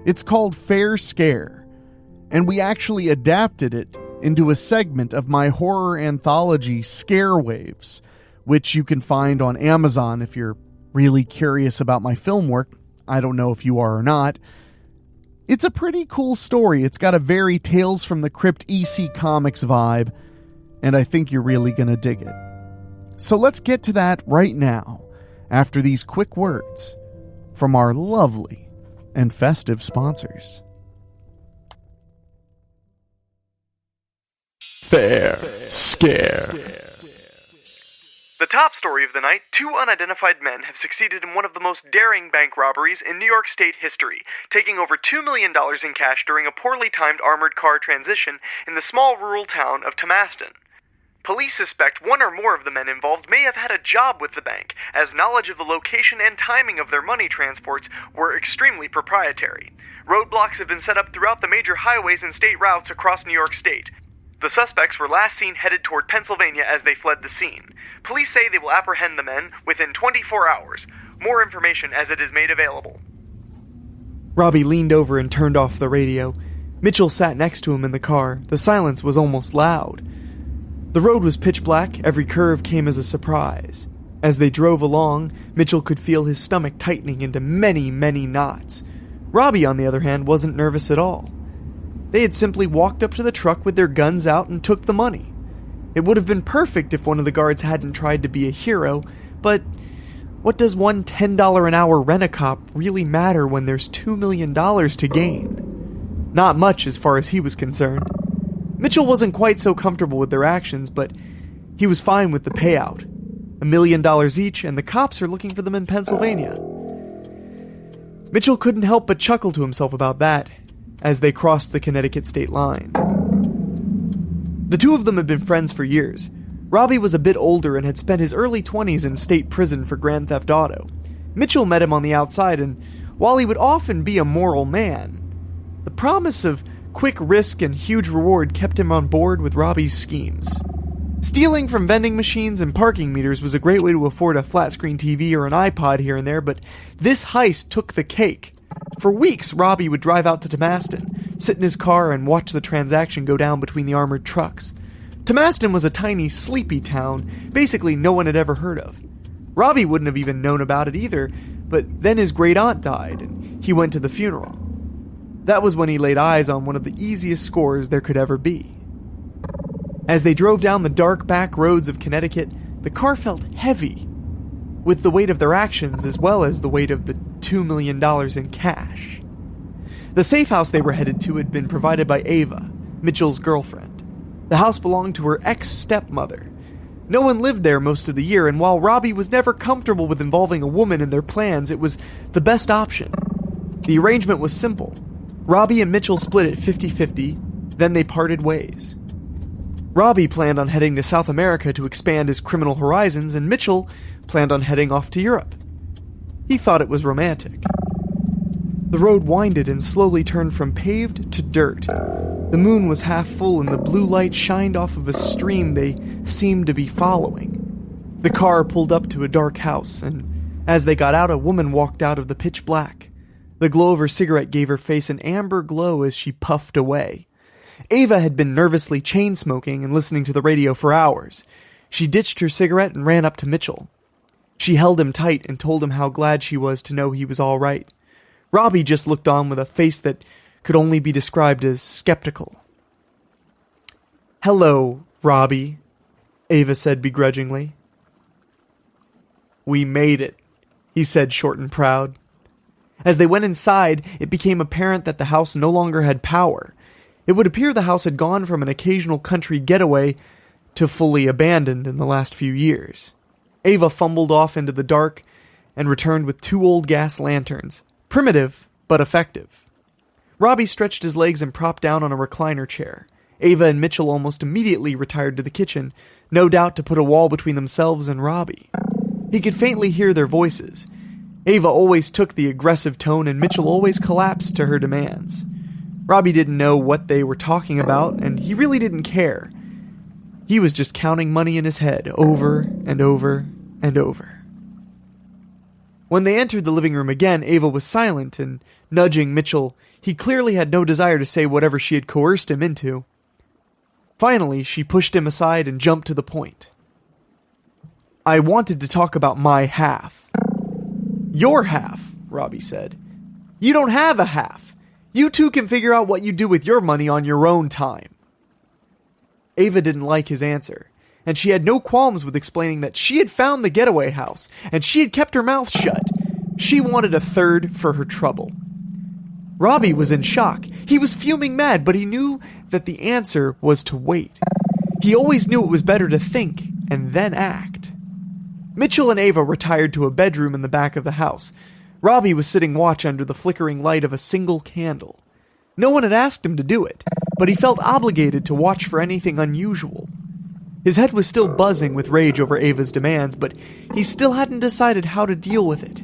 It's called Fair Scare, and we actually adapted it into a segment of my horror anthology Scare Waves, which you can find on Amazon if you're really curious about my film work. I don't know if you are or not. It's a pretty cool story. It's got a very Tales from the Crypt EC Comics vibe, and I think you're really going to dig it. So let's get to that right now, after these quick words from our lovely and festive sponsors. Fair Scare. The top story of the night, 2 unidentified men have succeeded in one of the most daring bank robberies in New York State history, taking over $2 million in cash during a poorly timed armored car transition in the small rural town of Tomaston. Police suspect one or more of the men involved may have had a job with the bank, as knowledge of the location and timing of their money transports were extremely proprietary. Roadblocks have been set up throughout the major highways and state routes across New York State. The suspects were last seen headed toward Pennsylvania as they fled the scene. Police say they will apprehend the men within 24 hours. More information as it is made available. Robbie leaned over and turned off the radio. Mitchell sat next to him in the car. The silence was almost loud. The road was pitch black. Every curve came as a surprise. As they drove along, Mitchell could feel his stomach tightening into many, many knots. Robbie, on the other hand, wasn't nervous at all. They had simply walked up to the truck with their guns out and took the money. It would have been perfect if one of the guards hadn't tried to be a hero, but what does one $10 an hour rent-a-cop really matter when there's $2 million to gain? Not much as far as he was concerned. Mitchell wasn't quite so comfortable with their actions, but he was fine with the payout. $1 million each, and the cops are looking for them in Pennsylvania. Mitchell couldn't help but chuckle to himself about that as they crossed the Connecticut state line. The two of them had been friends for years. Robbie was a bit older and had spent his early 20s in state prison for grand theft auto. Mitchell met him on the outside, and while he would often be a moral man, the promise of quick risk and huge reward kept him on board with Robbie's schemes. Stealing from vending machines and parking meters was a great way to afford a flat-screen TV or an iPod here and there, but this heist took the cake. For weeks, Robbie would drive out to Tomaston, sit in his car, and watch the transaction go down between the armored trucks. Tomaston was a tiny, sleepy town basically no one had ever heard of. Robbie wouldn't have even known about it either, but then his great-aunt died, and he went to the funeral. That was when he laid eyes on one of the easiest scores there could ever be. As they drove down the dark back roads of Connecticut, the car felt heavy, with the weight of their actions as well as the weight of the $2 million in cash. The safe house they were headed to had been provided by Ava, Mitchell's girlfriend. The house belonged to her ex-stepmother. No one lived there most of the year, and while Robbie was never comfortable with involving a woman in their plans, it was the best option. The arrangement was simple. Robbie and Mitchell split it 50-50, then they parted ways. Robbie planned on heading to South America to expand his criminal horizons, and Mitchell planned on heading off to Europe. He thought it was romantic. The road winded and slowly turned from paved to dirt. The moon was half full and the blue light shined off of a stream they seemed to be following. The car pulled up to a dark house, and as they got out, a woman walked out of the pitch black. The glow of her cigarette gave her face an amber glow as she puffed away. Ava had been nervously chain-smoking and listening to the radio for hours. She ditched her cigarette and ran up to Mitchell. She held him tight and told him how glad she was to know he was all right. Robbie just looked on with a face that could only be described as skeptical. "Hello, Robbie," Ava said begrudgingly. "We made it," he said short and proud. As they went inside, it became apparent that the house no longer had power. It would appear the house had gone from an occasional country getaway to fully abandoned in the last few years. Ava fumbled off into the dark and returned with 2 old gas lanterns. Primitive, but effective. Robbie stretched his legs and propped down on a recliner chair. Ava and Mitchell almost immediately retired to the kitchen, no doubt to put a wall between themselves and Robbie. He could faintly hear their voices. Ava always took the aggressive tone, and Mitchell always collapsed to her demands. Robbie didn't know what they were talking about, and he really didn't care. He was just counting money in his head, over and over and over. When they entered the living room again, Ava was silent and nudging Mitchell. He clearly had no desire to say whatever she had coerced him into. Finally, she pushed him aside and jumped to the point. "I wanted to talk about my half." "Your half," Robbie said. "You don't have a half. You two can figure out what you do with your money on your own time." Ava didn't like his answer, and she had no qualms with explaining that she had found the getaway house, and she had kept her mouth shut. She wanted a third for her trouble. Robbie was in shock. He was fuming mad, but he knew that the answer was to wait. He always knew it was better to think and then act. Mitchell and Ava retired to a bedroom in the back of the house. Robbie was sitting watch under the flickering light of a single candle. No one had asked him to do it, but he felt obligated to watch for anything unusual. His head was still buzzing with rage over Ava's demands, but he still hadn't decided how to deal with it.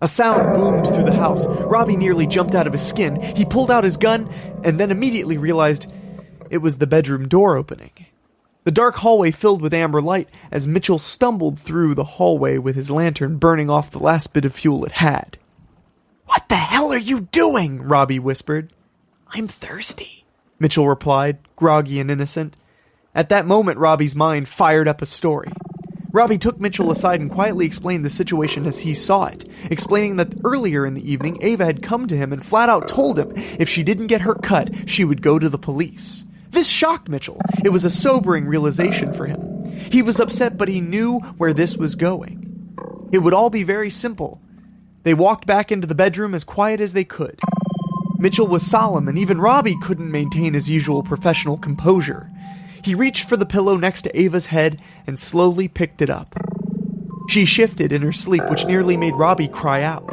A sound boomed through the house. Robbie nearly jumped out of his skin. He pulled out his gun and then immediately realized it was the bedroom door opening. The dark hallway filled with amber light as Mitchell stumbled through the hallway with his lantern burning off the last bit of fuel it had. "What the hell are you doing?" Robbie whispered. "I'm thirsty," Mitchell replied, groggy and innocent. At that moment, Robbie's mind fired up a story. Robbie took Mitchell aside and quietly explained the situation as he saw it, explaining that earlier in the evening, Ava had come to him and flat out told him if she didn't get her cut, she would go to the police. This shocked Mitchell. It was a sobering realization for him. He was upset, but he knew where this was going. It would all be very simple. They walked back into the bedroom as quiet as they could. Mitchell was solemn, and even Robbie couldn't maintain his usual professional composure. He reached for the pillow next to Ava's head and slowly picked it up. She shifted in her sleep, which nearly made Robbie cry out.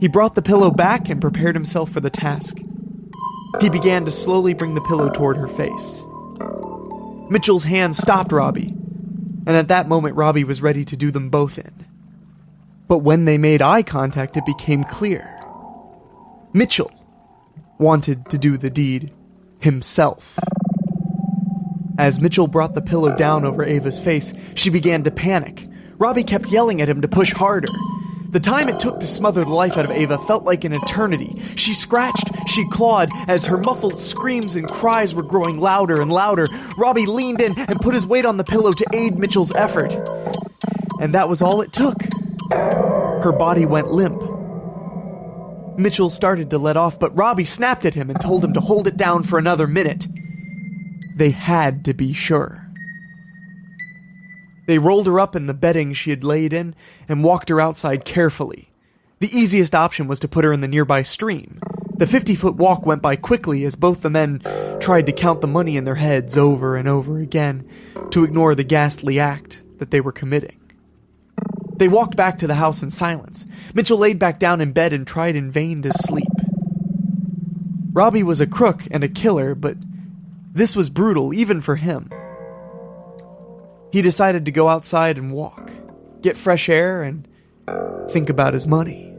He brought the pillow back and prepared himself for the task. He began to slowly bring the pillow toward her face. Mitchell's hand stopped Robbie, and at that moment Robbie was ready to do them both in. But when they made eye contact, it became clear. Mitchell wanted to do the deed himself. As Mitchell brought the pillow down over Ava's face, she began to panic. Robbie kept yelling at him to push harder. The time it took to smother the life out of Ava felt like an eternity. She scratched, she clawed, as her muffled screams and cries were growing louder and louder. Robbie leaned in and put his weight on the pillow to aid Mitchell's effort. And that was all it took. Her body went limp. Mitchell started to let off, but Robbie snapped at him and told him to hold it down for another minute. They had to be sure. They rolled her up in the bedding she had laid in and walked her outside carefully. The easiest option was to put her in the nearby stream. The 50-foot walk went by quickly as both the men tried to count the money in their heads over and over again to ignore the ghastly act that they were committing. They walked back to the house in silence. Mitchell laid back down in bed and tried in vain to sleep. Robbie was a crook and a killer, but this was brutal even for him. He decided to go outside and walk, get fresh air, and think about his money.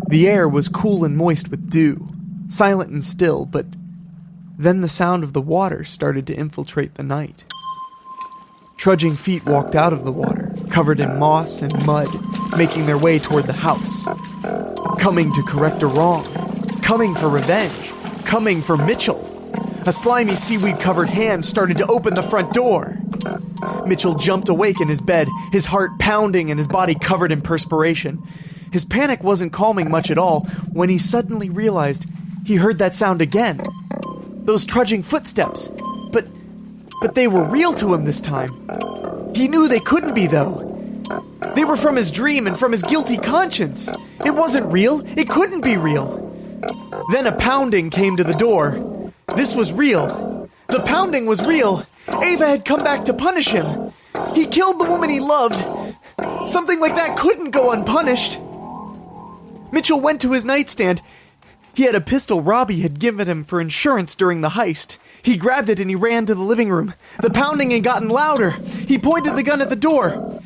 The air was cool and moist with dew, silent and still, but then the sound of the water started to infiltrate the night. Trudging feet walked out of the water, covered in moss and mud, making their way toward the house. Coming to correct a wrong, coming for revenge, coming for Mitchell. A slimy seaweed-covered hand started to open the front door. Mitchell jumped awake in his bed, his heart pounding and his body covered in perspiration. His panic wasn't calming much at all when he suddenly realized he heard that sound again. Those trudging footsteps. But they were real to him this time. He knew they couldn't be, though. They were from his dream and from his guilty conscience. It wasn't real. It couldn't be real. Then a pounding came to the door. This was real. The pounding was real. Ava had come back to punish him. He killed the woman he loved. Something like that couldn't go unpunished. Mitchell went to his nightstand. He had a pistol Robbie had given him for insurance during the heist. He grabbed it and he ran to the living room. The pounding had gotten louder. He pointed the gun at the door.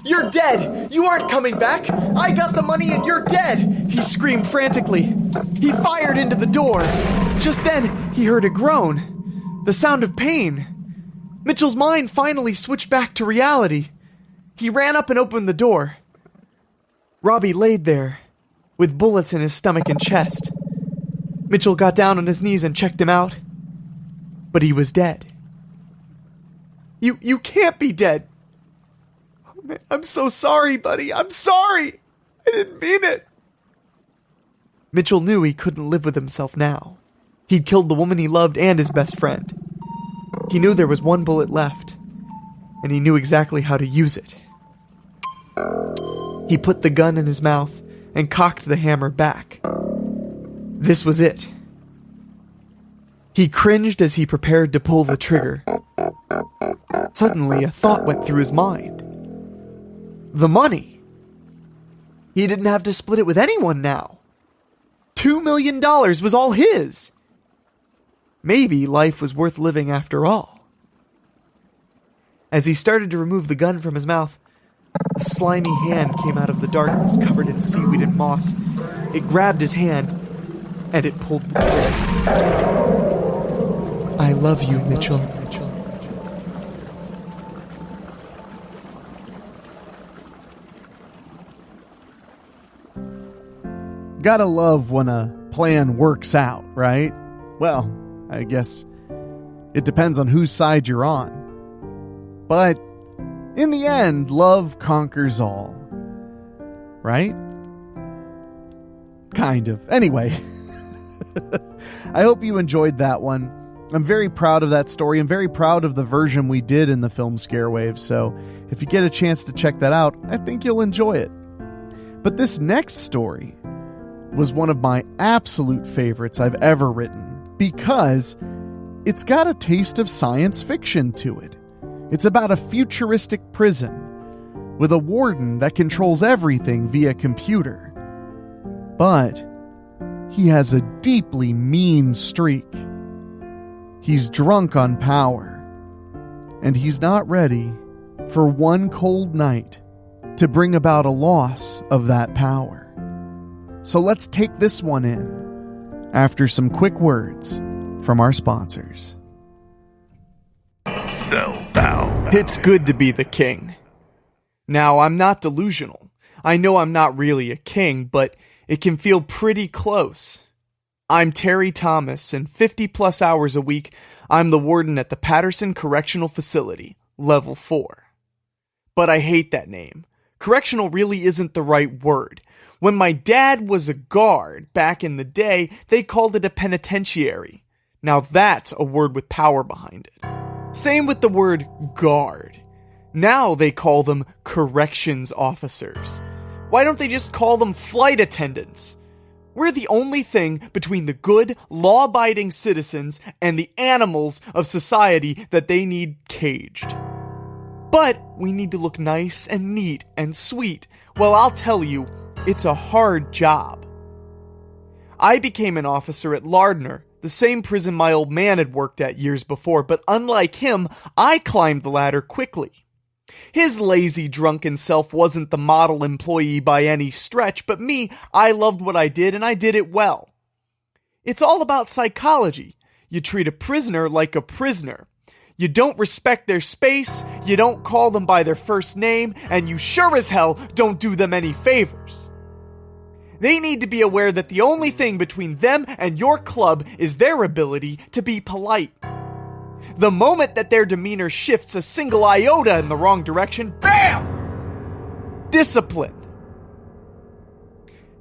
"You're dead! You aren't coming back! I got the money and you're dead!" he screamed frantically. He fired into the door. Just then, he heard a groan. The sound of pain. Mitchell's mind finally switched back to reality. He ran up and opened the door. Robbie laid there, with bullets in his stomach and chest. Mitchell got down on his knees and checked him out. But he was dead. You can't be dead. Oh, man, I'm so sorry, buddy. I'm sorry. I didn't mean it. Mitchell knew he couldn't live with himself now. He'd killed the woman he loved and his best friend. He knew there was one bullet left, and he knew exactly how to use it. He put the gun in his mouth and cocked the hammer back. This was it. He cringed as he prepared to pull the trigger. Suddenly, a thought went through his mind. The money. He didn't have to split it with anyone now. $2 million was all his. maybe life was worth living after all. As he started to remove the gun from his mouth, a slimy hand came out of the darkness covered in seaweed and moss. It grabbed his hand, and it pulled the trigger. I love you, Mitchell. Gotta love when a plan works out, right? Well, I guess it depends on whose side you're on. But in the end, love conquers all. Right? Kind of. Anyway, I hope you enjoyed that one. I'm very proud of that story. I'm very proud of the version we did in the film Scarewave. So if you get a chance to check that out, I think you'll enjoy it. But this next story was one of my absolute favorites I've ever written because it's got a taste of science fiction to it. It's about a futuristic prison with a warden that controls everything via computer. But he has a deeply mean streak. He's drunk on power, and he's not ready for one cold night to bring about a loss of that power. So let's take this one in after some quick words from our sponsors. It's good to be the king. Now, I'm not delusional. I know I'm not really a king, but it can feel pretty close. I'm Terry Thomas, and 50-plus hours a week, I'm the warden at the Patterson Correctional Facility, Level 4. But I hate that name. Correctional really isn't the right word. When my dad was a guard back in the day, they called it a penitentiary. Now that's a word with power behind it. Same with the word guard. Now they call them corrections officers. Why don't they just call them flight attendants? We're the only thing between the good, law-abiding citizens and the animals of society that they need caged. But we need to look nice and neat and sweet. Well, I'll tell you, it's a hard job. I became an officer at Lardner, the same prison my old man had worked at years before, but unlike him, I climbed the ladder quickly. His lazy, drunken self wasn't the model employee by any stretch, but me, I loved what I did and I did it well. It's all about psychology. You treat a prisoner like a prisoner. You don't respect their space, you don't call them by their first name, and you sure as hell don't do them any favors. They need to be aware that the only thing between them and your club is their ability to be polite. The moment that their demeanor shifts a single iota in the wrong direction, BAM! Discipline.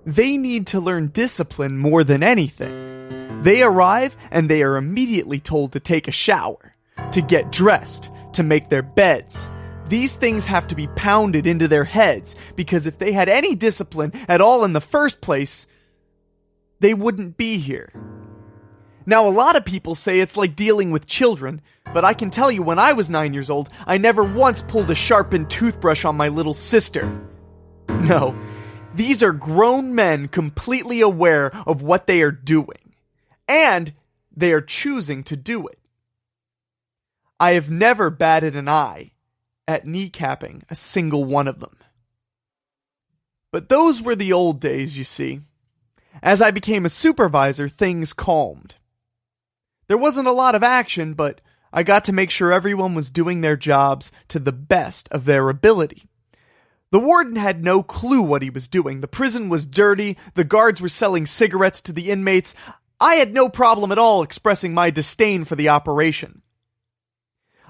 They need to learn discipline more than anything. They arrive and they are immediately told to take a shower, to get dressed, to make their beds. These things have to be pounded into their heads, because if they had any discipline at all in the first place, they wouldn't be here. Now, a lot of people say it's like dealing with children, but I can tell you when I was 9 years old, I never once pulled a sharpened toothbrush on my little sister. No, these are grown men completely aware of what they are doing, and they are choosing to do it. I have never batted an eye at kneecapping a single one of them. But those were the old days, you see. As I became a supervisor, things calmed. There wasn't a lot of action, but I got to make sure everyone was doing their jobs to the best of their ability. The warden had no clue what he was doing. The prison was dirty, the guards were selling cigarettes to the inmates. I had no problem at all expressing my disdain for the operation.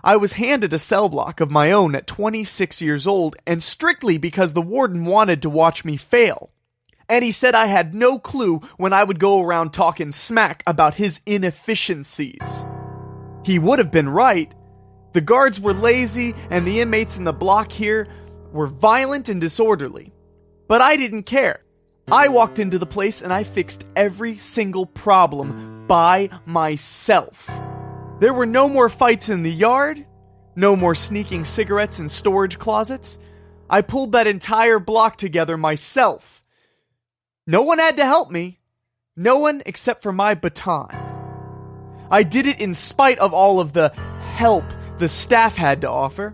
I was handed a cell block of my own at 26 years old, and strictly because the warden wanted to watch me fail. And he said I had no clue when I would go around talking smack about his inefficiencies. He would have been right. The guards were lazy, and the inmates in the block here were violent and disorderly. But I didn't care. I walked into the place and I fixed every single problem by myself. There were no more fights in the yard, no more sneaking cigarettes in storage closets. I pulled that entire block together myself. No one had to help me. No one except for my baton. I did it in spite of all of the help the staff had to offer.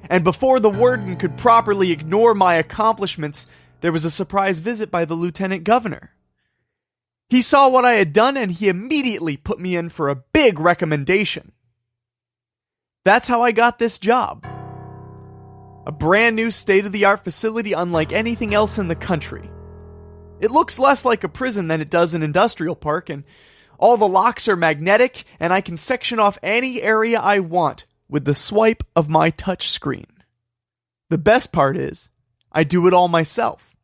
And before the warden could properly ignore my accomplishments, there was a surprise visit by the lieutenant governor. He saw what I had done and he immediately put me in for a big recommendation. That's how I got this job. A brand new state-of-the-art facility unlike anything else in the country. It looks less like a prison than it does an industrial park, and all the locks are magnetic, and I can section off any area I want with the swipe of my touch screen. The best part is, I do it all myself.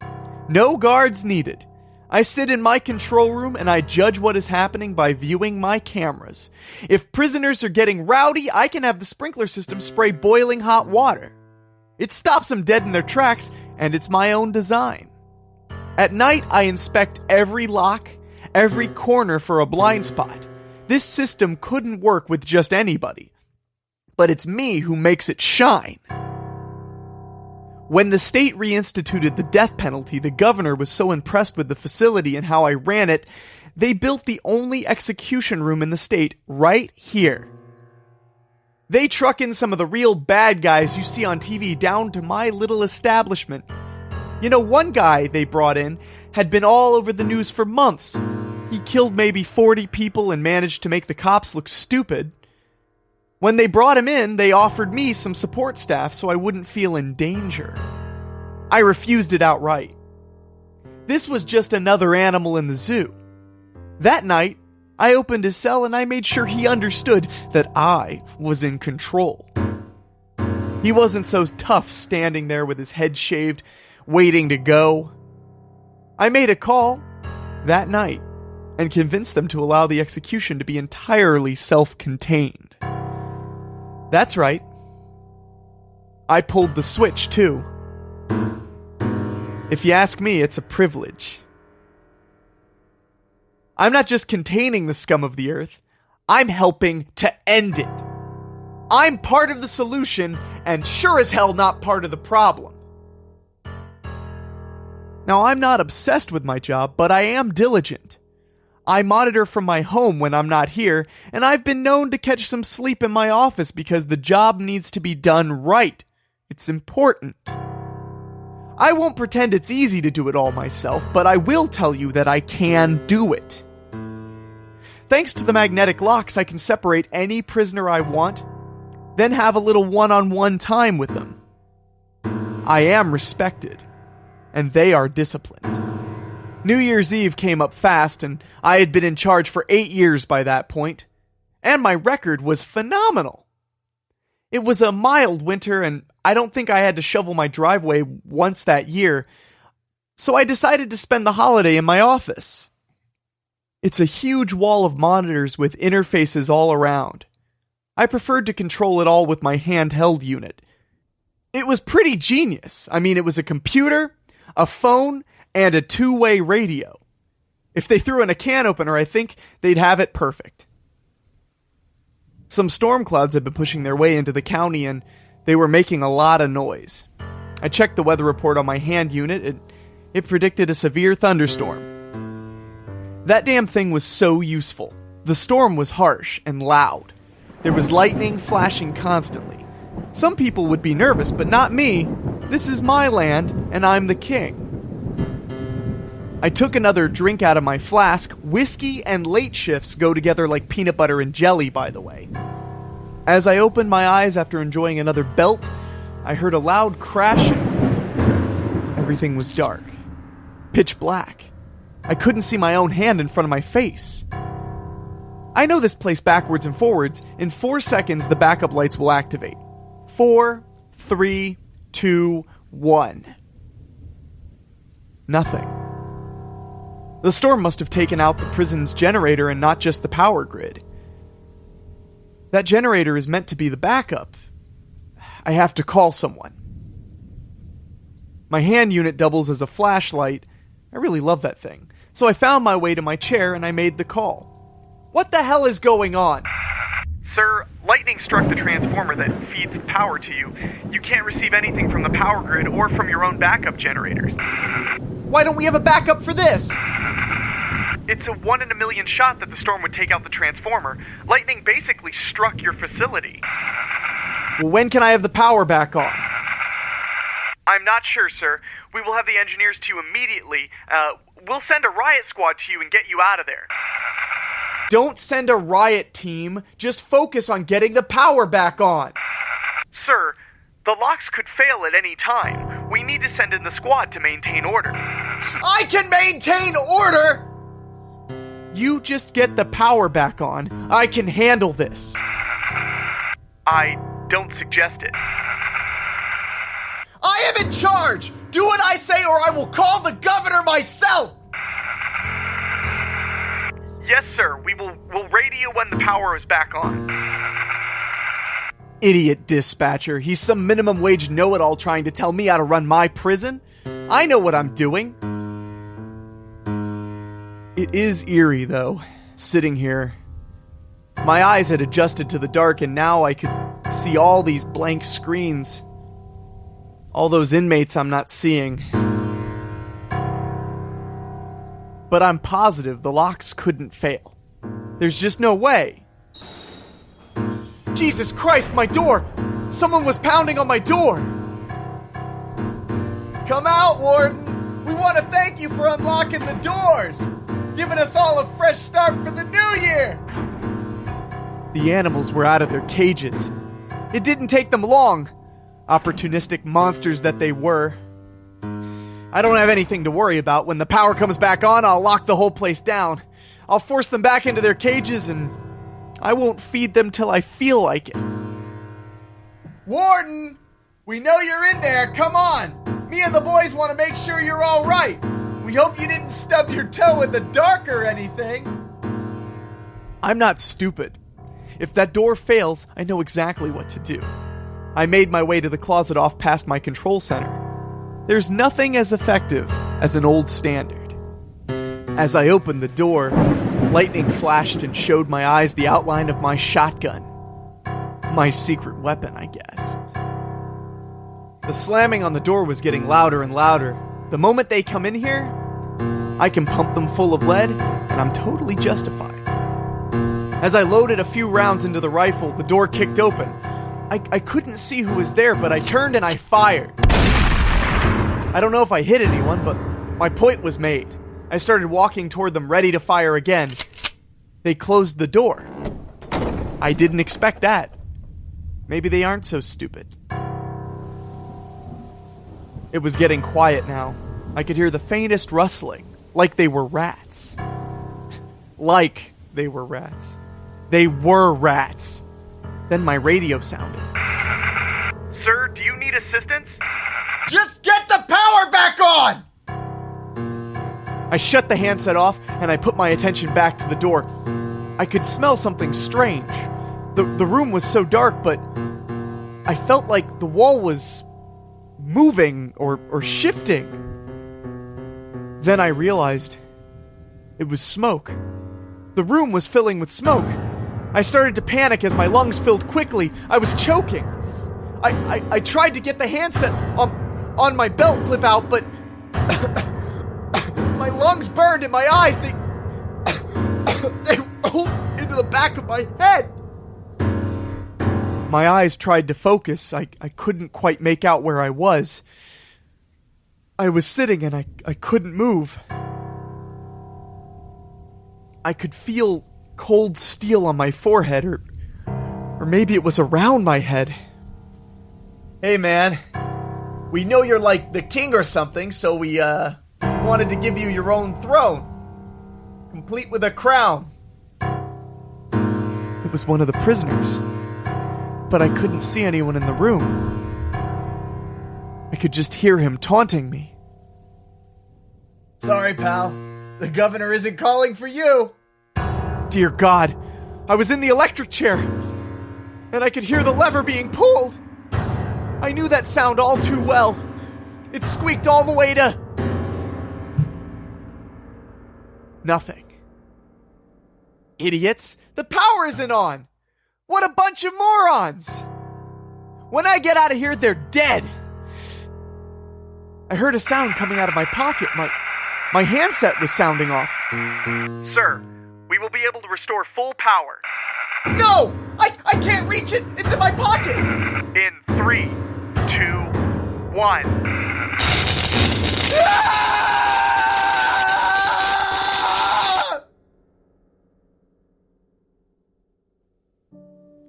No guards needed. I sit in my control room and I judge what is happening by viewing my cameras. If prisoners are getting rowdy, I can have the sprinkler system spray boiling hot water. It stops them dead in their tracks, and it's my own design. At night, I inspect every lock, every corner for a blind spot. This system couldn't work with just anybody, but it's me who makes it shine. When the state reinstituted the death penalty, the governor was so impressed with the facility and how I ran it, they built the only execution room in the state right here. They truck in some of the real bad guys you see on TV down to my little establishment. You know, one guy they brought in had been all over the news for months. He killed maybe 40 people and managed to make the cops look stupid. When they brought him in, they offered me some support staff so I wouldn't feel in danger. I refused it outright. This was just another animal in the zoo. That night, I opened his cell and I made sure he understood that I was in control. He wasn't so tough standing there with his head shaved, waiting to go. I made a call that night and convinced them to allow the execution to be entirely self-contained. That's right. I pulled the switch, too. If you ask me, it's a privilege. I'm not just containing the scum of the earth, I'm helping to end it. I'm part of the solution, and sure as hell not part of the problem. Now, I'm not obsessed with my job, but I am diligent. I monitor from my home when I'm not here, and I've been known to catch some sleep in my office because the job needs to be done right. It's important. I won't pretend it's easy to do it all myself, but I will tell you that I can do it. Thanks to the magnetic locks, I can separate any prisoner I want, then have a little one-on-one time with them. I am respected, and they are disciplined. New Year's Eve came up fast, and I had been in charge for 8 years by that point, and my record was phenomenal. It was a mild winter, and I don't think I had to shovel my driveway once that year, so I decided to spend the holiday in my office. It's a huge wall of monitors with interfaces all around. I preferred to control it all with my handheld unit. It was pretty genius. I mean, it was a computer, a phone, and a two-way radio. If they threw in a can opener, I think they'd have it perfect. Some storm clouds had been pushing their way into the county, and they were making a lot of noise. I checked the weather report on my hand unit, it predicted a severe thunderstorm. That damn thing was so useful. The storm was harsh and loud. There was lightning flashing constantly. Some people would be nervous, but not me. This is my land, and I'm the king. I took another drink out of my flask. Whiskey and late shifts go together like peanut butter and jelly, by the way. As I opened my eyes after enjoying another belt, I heard a loud crashing. Everything was dark. Pitch black. I couldn't see my own hand in front of my face. I know this place backwards and forwards. In 4 seconds, the backup lights will activate. 4, 3, 2, 1. Nothing. The storm must have taken out the prison's generator and not just the power grid. That generator is meant to be the backup. I have to call someone. My hand unit doubles as a flashlight. I really love that thing. So I found my way to my chair and I made the call. What the hell is going on? Sir, lightning struck the transformer that feeds the power to you. You can't receive anything from the power grid or from your own backup generators. Why don't we have a backup for this? It's a 1 in a million shot that the storm would take out the transformer. Lightning basically struck your facility. Well, when can I have the power back on? I'm not sure, sir. We will have the engineers to you immediately. We'll send a riot squad to you and get you out of there. Don't send a riot team. Just focus on getting the power back on. Sir, the locks could fail at any time. We need to send in the squad to maintain order. I can maintain order! You just get the power back on. I can handle this. I don't suggest it. I am in charge! Do what I say or I will call the governor myself! Yes, sir. We'll radio when the power is back on. Idiot dispatcher. He's some minimum wage know-it-all trying to tell me how to run my prison. I know what I'm doing. It is eerie, though, sitting here. My eyes had adjusted to the dark, and now I could see all these blank screens. All those inmates I'm not seeing. But I'm positive the locks couldn't fail. There's just no way. Jesus Christ, my door! Someone was pounding on my door! Come out, Warden! We want to thank you for unlocking the doors! Giving us all a fresh start for the new year! The animals were out of their cages. It didn't take them long. Opportunistic monsters that they were. I don't have anything to worry about. When the power comes back on, I'll lock the whole place down. I'll force them back into their cages and I won't feed them till I feel like it. Warden! We know you're in there, come on! Me and the boys want to make sure you're alright. We hope you didn't stub your toe in the dark or anything. I'm not stupid. If that door fails, I know exactly what to do. I made my way to the closet off past my control center. There's nothing as effective as an old standard. As I opened the door, lightning flashed and showed my eyes the outline of my shotgun. My secret weapon, I guess. The slamming on the door was getting louder and louder. The moment they come in here, I can pump them full of lead, and I'm totally justified. As I loaded a few rounds into the rifle, the door kicked open. I couldn't see who was there, but I turned and I fired. I don't know if I hit anyone, but my point was made. I started walking toward them, ready to fire again. They closed the door. I didn't expect that. Maybe they aren't so stupid. It was getting quiet now. I could hear the faintest rustling, like they were rats. Like they were rats. They were rats. Then my radio sounded. Sir, do you need assistance? Just get the power back on! I shut the handset off and I put my attention back to the door. I could smell something strange. The room was so dark, but I felt like the wall was moving or shifting. Then I realized it was smoke. The room was filling with smoke. I started to panic as my lungs filled quickly. I was choking. I tried to get the handset on my belt clip out, but my lungs burned and my eyes, they rolled into the back of my head. My eyes tried to focus. I couldn't quite make out where I was. I was sitting and I couldn't move. I could feel cold steel on my forehead, or maybe it was around my head. Hey man, we know you're like the king or something, so we wanted to give you your own throne, complete with a crown. It was one of the prisoners, but I couldn't see anyone in the room. I could just hear him taunting me. Sorry, pal. The governor isn't calling for you. Dear God, I was in the electric chair, and I could hear the lever being pulled. I knew that sound all too well. It squeaked all the way to... nothing. Idiots, the power isn't on. What a bunch of morons. When I get out of here, they're dead. I heard a sound coming out of my pocket. My handset was sounding off. Sir, we will be able to restore full power. No! I can't reach it! It's in my pocket! In 3, 2, 1.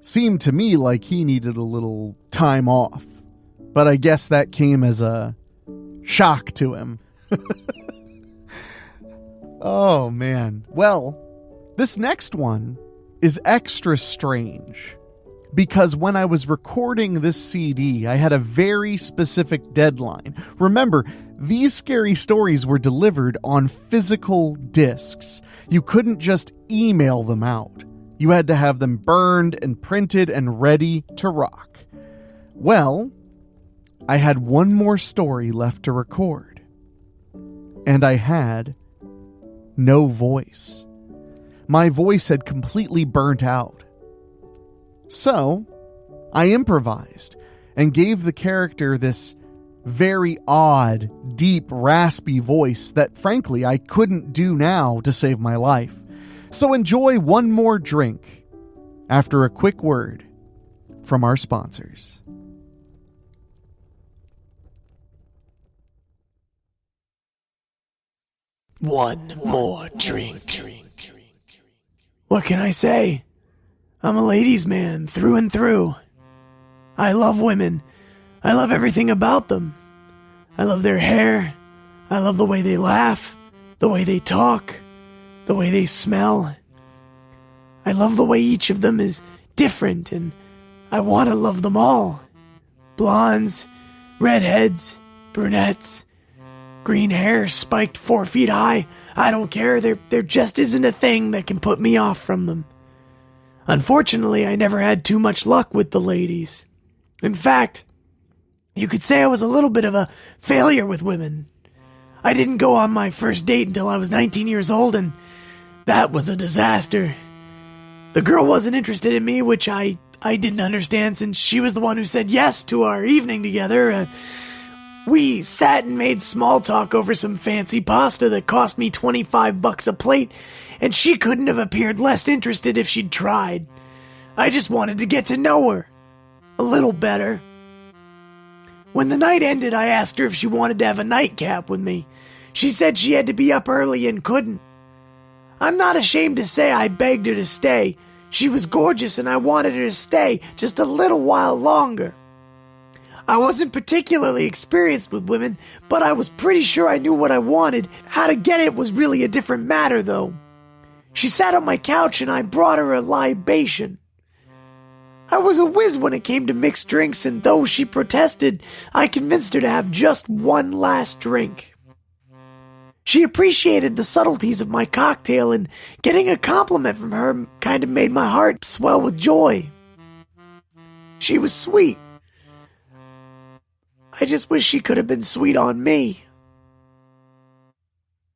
Seemed to me like he needed a little time off, but I guess that came as a shock to him. Oh, man. Well, this next one is extra strange because when I was recording this CD, I had a very specific deadline. Remember, these scary stories were delivered on physical discs. You couldn't just email them out. You had to have them burned and printed and ready to rock. Well, I had one more story left to record. And I had no voice. My voice had completely burnt out. So, I improvised and gave the character this very odd, deep, raspy voice that frankly I couldn't do now to save my life. So enjoy one more drink after a quick word from our sponsors. One more drink. What can I say? I'm a ladies' man through and through. I love women. I love everything about them. I love their hair. I love the way they laugh, the way they talk, the way they smell. I love the way each of them is different, and I want to love them all. Blondes, redheads, brunettes, green hair spiked 4 feet high. I don't care. There just isn't a thing that can put me off from them. Unfortunately, I never had too much luck with the ladies. In fact, you could say I was a little bit of a failure with women. I didn't go on my first date until I was 19 years old, and that was a disaster. The girl wasn't interested in me, which I didn't understand since she was the one who said yes to our evening together. We sat and made small talk over some fancy pasta that cost me $25 a plate, and she couldn't have appeared less interested if she'd tried. I just wanted to get to know her a little better. When the night ended, I asked her if she wanted to have a nightcap with me. She said she had to be up early and couldn't. I'm not ashamed to say I begged her to stay. She was gorgeous and I wanted her to stay just a little while longer. I wasn't particularly experienced with women, but I was pretty sure I knew what I wanted. How to get it was really a different matter, though. She sat on my couch and I brought her a libation. I was a whiz when it came to mixed drinks, and though she protested, I convinced her to have just one last drink. She appreciated the subtleties of my cocktail, and getting a compliment from her kind of made my heart swell with joy. She was sweet. I just wish she could have been sweet on me.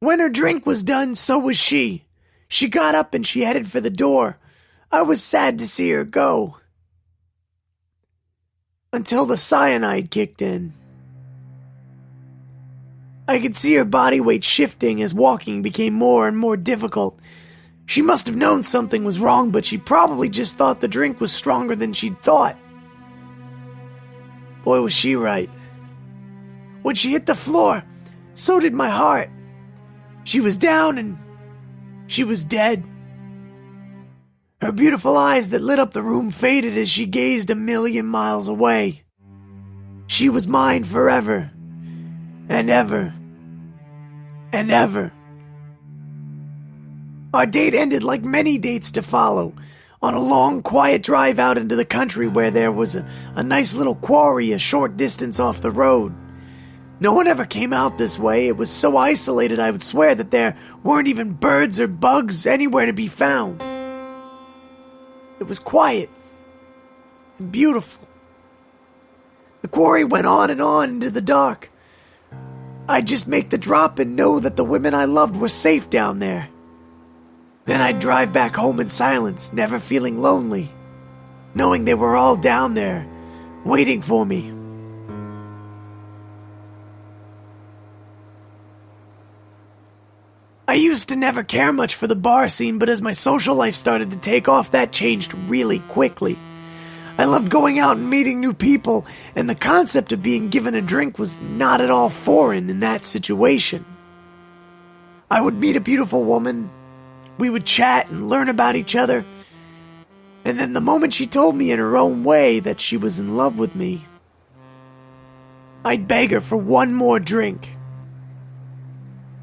When her drink was done, so was she. She got up and she headed for the door. I was sad to see her go. Until the cyanide kicked in. I could see her body weight shifting as walking became more and more difficult. She must have known something was wrong, but she probably just thought the drink was stronger than she'd thought. Boy, was she right. When she hit the floor, so did my heart. She was down and she was dead. Her beautiful eyes that lit up the room faded as she gazed a million miles away. She was mine forever, and ever, and ever. Our date ended like many dates to follow, on a long, quiet drive out into the country where there was a nice little quarry a short distance off the road. No one ever came out this way. It was so isolated I would swear that there weren't even birds or bugs anywhere to be found. It was quiet and beautiful. The quarry went on and on into the dark. I'd just make the drop and know that the women I loved were safe down there. Then I'd drive back home in silence, never feeling lonely, knowing they were all down there, waiting for me. I used to never care much for the bar scene, but as my social life started to take off, that changed really quickly. I loved going out and meeting new people, and the concept of being given a drink was not at all foreign in that situation. I would meet a beautiful woman, we would chat and learn about each other, and then the moment she told me in her own way that she was in love with me, I'd beg her for one more drink.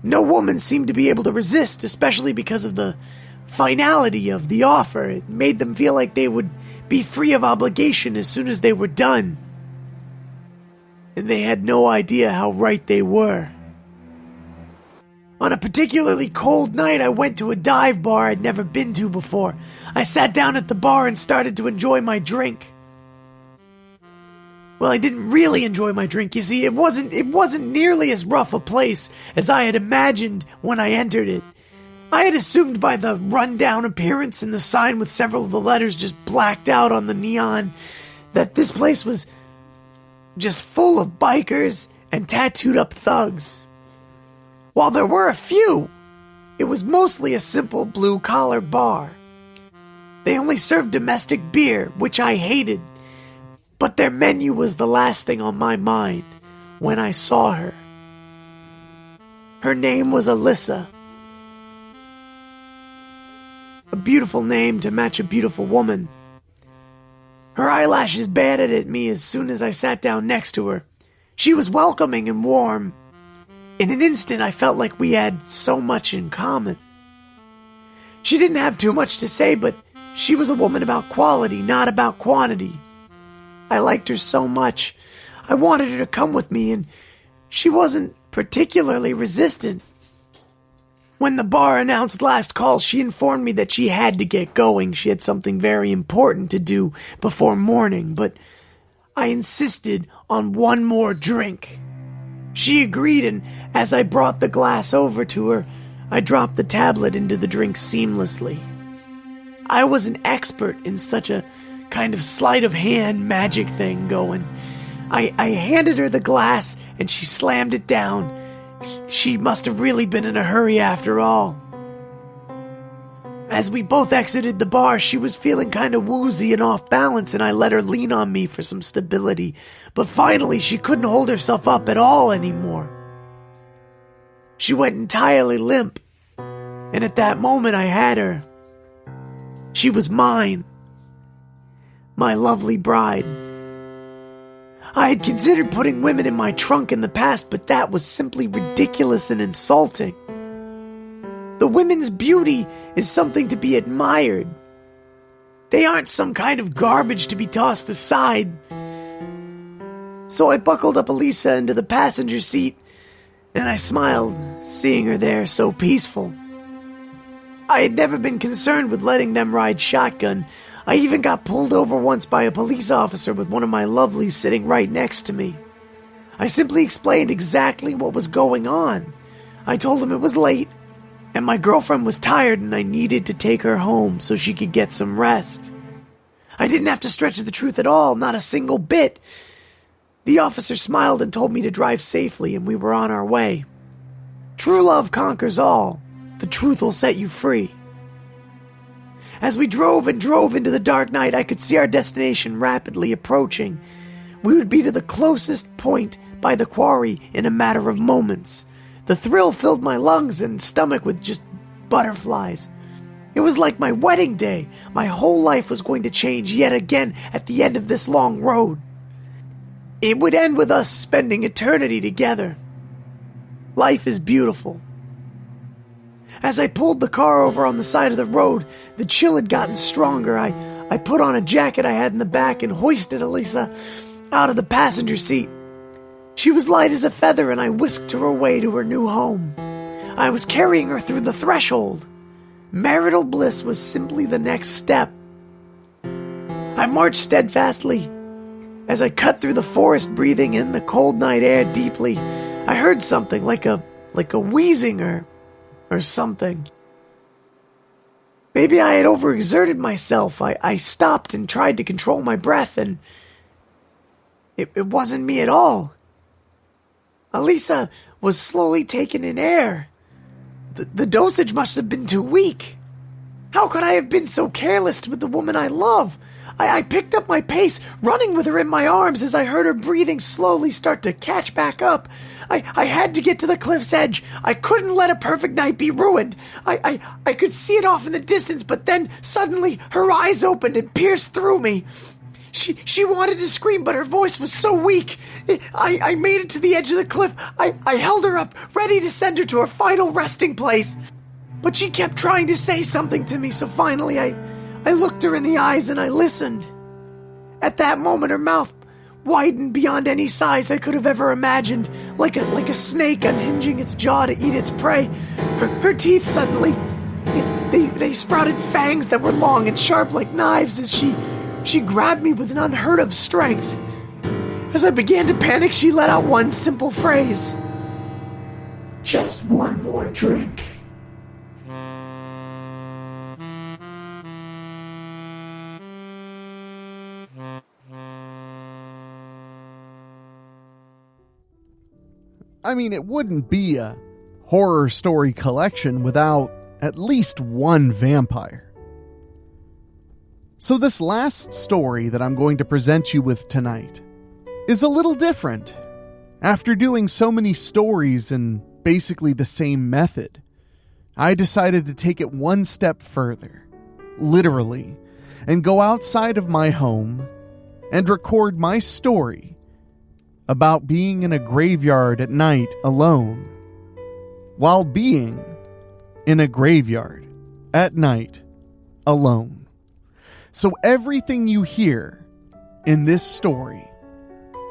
No woman seemed to be able to resist, especially because of the finality of the offer. It made them feel like they would be free of obligation as soon as they were done. And they had no idea how right they were. On a particularly cold night, I went to a dive bar I'd never been to before. I sat down at the bar and started to enjoy my drink. Well, I didn't really enjoy my drink. You see, it wasn't nearly as rough a place as I had imagined when I entered it. I had assumed by the rundown appearance and the sign with several of the letters just blacked out on the neon that this place was just full of bikers and tattooed up thugs. While there were a few, it was mostly a simple blue-collar bar. They only served domestic beer, which I hated, but their menu was the last thing on my mind when I saw her. Her name was Alyssa. A beautiful name to match a beautiful woman. Her eyelashes batted at me as soon as I sat down next to her. She was welcoming and warm. In an instant, I felt like we had so much in common. She didn't have too much to say, but she was a woman about quality, not about quantity. I liked her so much. I wanted her to come with me, and she wasn't particularly resistant. When the bar announced last call, she informed me that she had to get going. She had something very important to do before morning, but I insisted on one more drink. She agreed, and as I brought the glass over to her, I dropped the tablet into the drink seamlessly. I was an expert in such a kind of sleight of hand magic thing going. I handed her the glass, and she slammed it down. She must have really been in a hurry after all. As we both exited the bar, she was feeling kind of woozy and off balance, and I let her lean on me for some stability. But finally, she couldn't hold herself up at all anymore. She went entirely limp, and at that moment I had her. She was mine. My lovely bride. I had considered putting women in my trunk in the past, but that was simply ridiculous and insulting. The women's beauty is something to be admired. They aren't some kind of garbage to be tossed aside. So I buckled up Elisa into the passenger seat, and I smiled, seeing her there so peaceful. I had never been concerned with letting them ride shotgun. I even got pulled over once by a police officer with one of my lovelies sitting right next to me. I simply explained exactly what was going on. I told him it was late, and my girlfriend was tired and I needed to take her home so she could get some rest. I didn't have to stretch the truth at all, not a single bit. The officer smiled and told me to drive safely, and we were on our way. True love conquers all. The truth will set you free. As we drove and drove into the dark night, I could see our destination rapidly approaching. We would be to the closest point by the quarry in a matter of moments. The thrill filled my lungs and stomach with just butterflies. It was like my wedding day. My whole life was going to change yet again at the end of this long road. It would end with us spending eternity together. Life is beautiful. As I pulled the car over on the side of the road, the chill had gotten stronger. I put on a jacket I had in the back and hoisted Elisa out of the passenger seat. She was light as a feather, and I whisked her away to her new home. I was carrying her through the threshold. Marital bliss was simply the next step. I marched steadfastly. As I cut through the forest, breathing in the cold night air deeply, I heard something like a wheezing or something. Maybe I had overexerted myself. I stopped and tried to control my breath, and it wasn't me at all. Elisa was slowly taking in air. The dosage must have been too weak. How could I have been so careless with the woman I love? I picked up my pace, running with her in my arms as I heard her breathing slowly start to catch back up. I had to get to the cliff's edge. I couldn't let a perfect night be ruined. I could see it off in the distance, but then suddenly her eyes opened and pierced through me. She wanted to scream, but her voice was so weak. I made it to the edge of the cliff. I held her up, ready to send her to her final resting place. But she kept trying to say something to me, so finally I looked her in the eyes and I listened. At that moment, her mouth widened beyond any size I could have ever imagined, like a snake unhinging its jaw to eat its prey. Her teeth suddenly, they sprouted fangs that were long and sharp like knives as she grabbed me with an unheard of strength. As I began to panic, she let out one simple phrase. "Just one more drink." I mean, it wouldn't be a horror story collection without at least one vampire. So this last story that I'm going to present you with tonight is a little different. After doing so many stories in basically the same method, I decided to take it one step further, literally, and go outside of my home and record my story about being in a graveyard at night alone, while being in a graveyard at night alone. So everything you hear in this story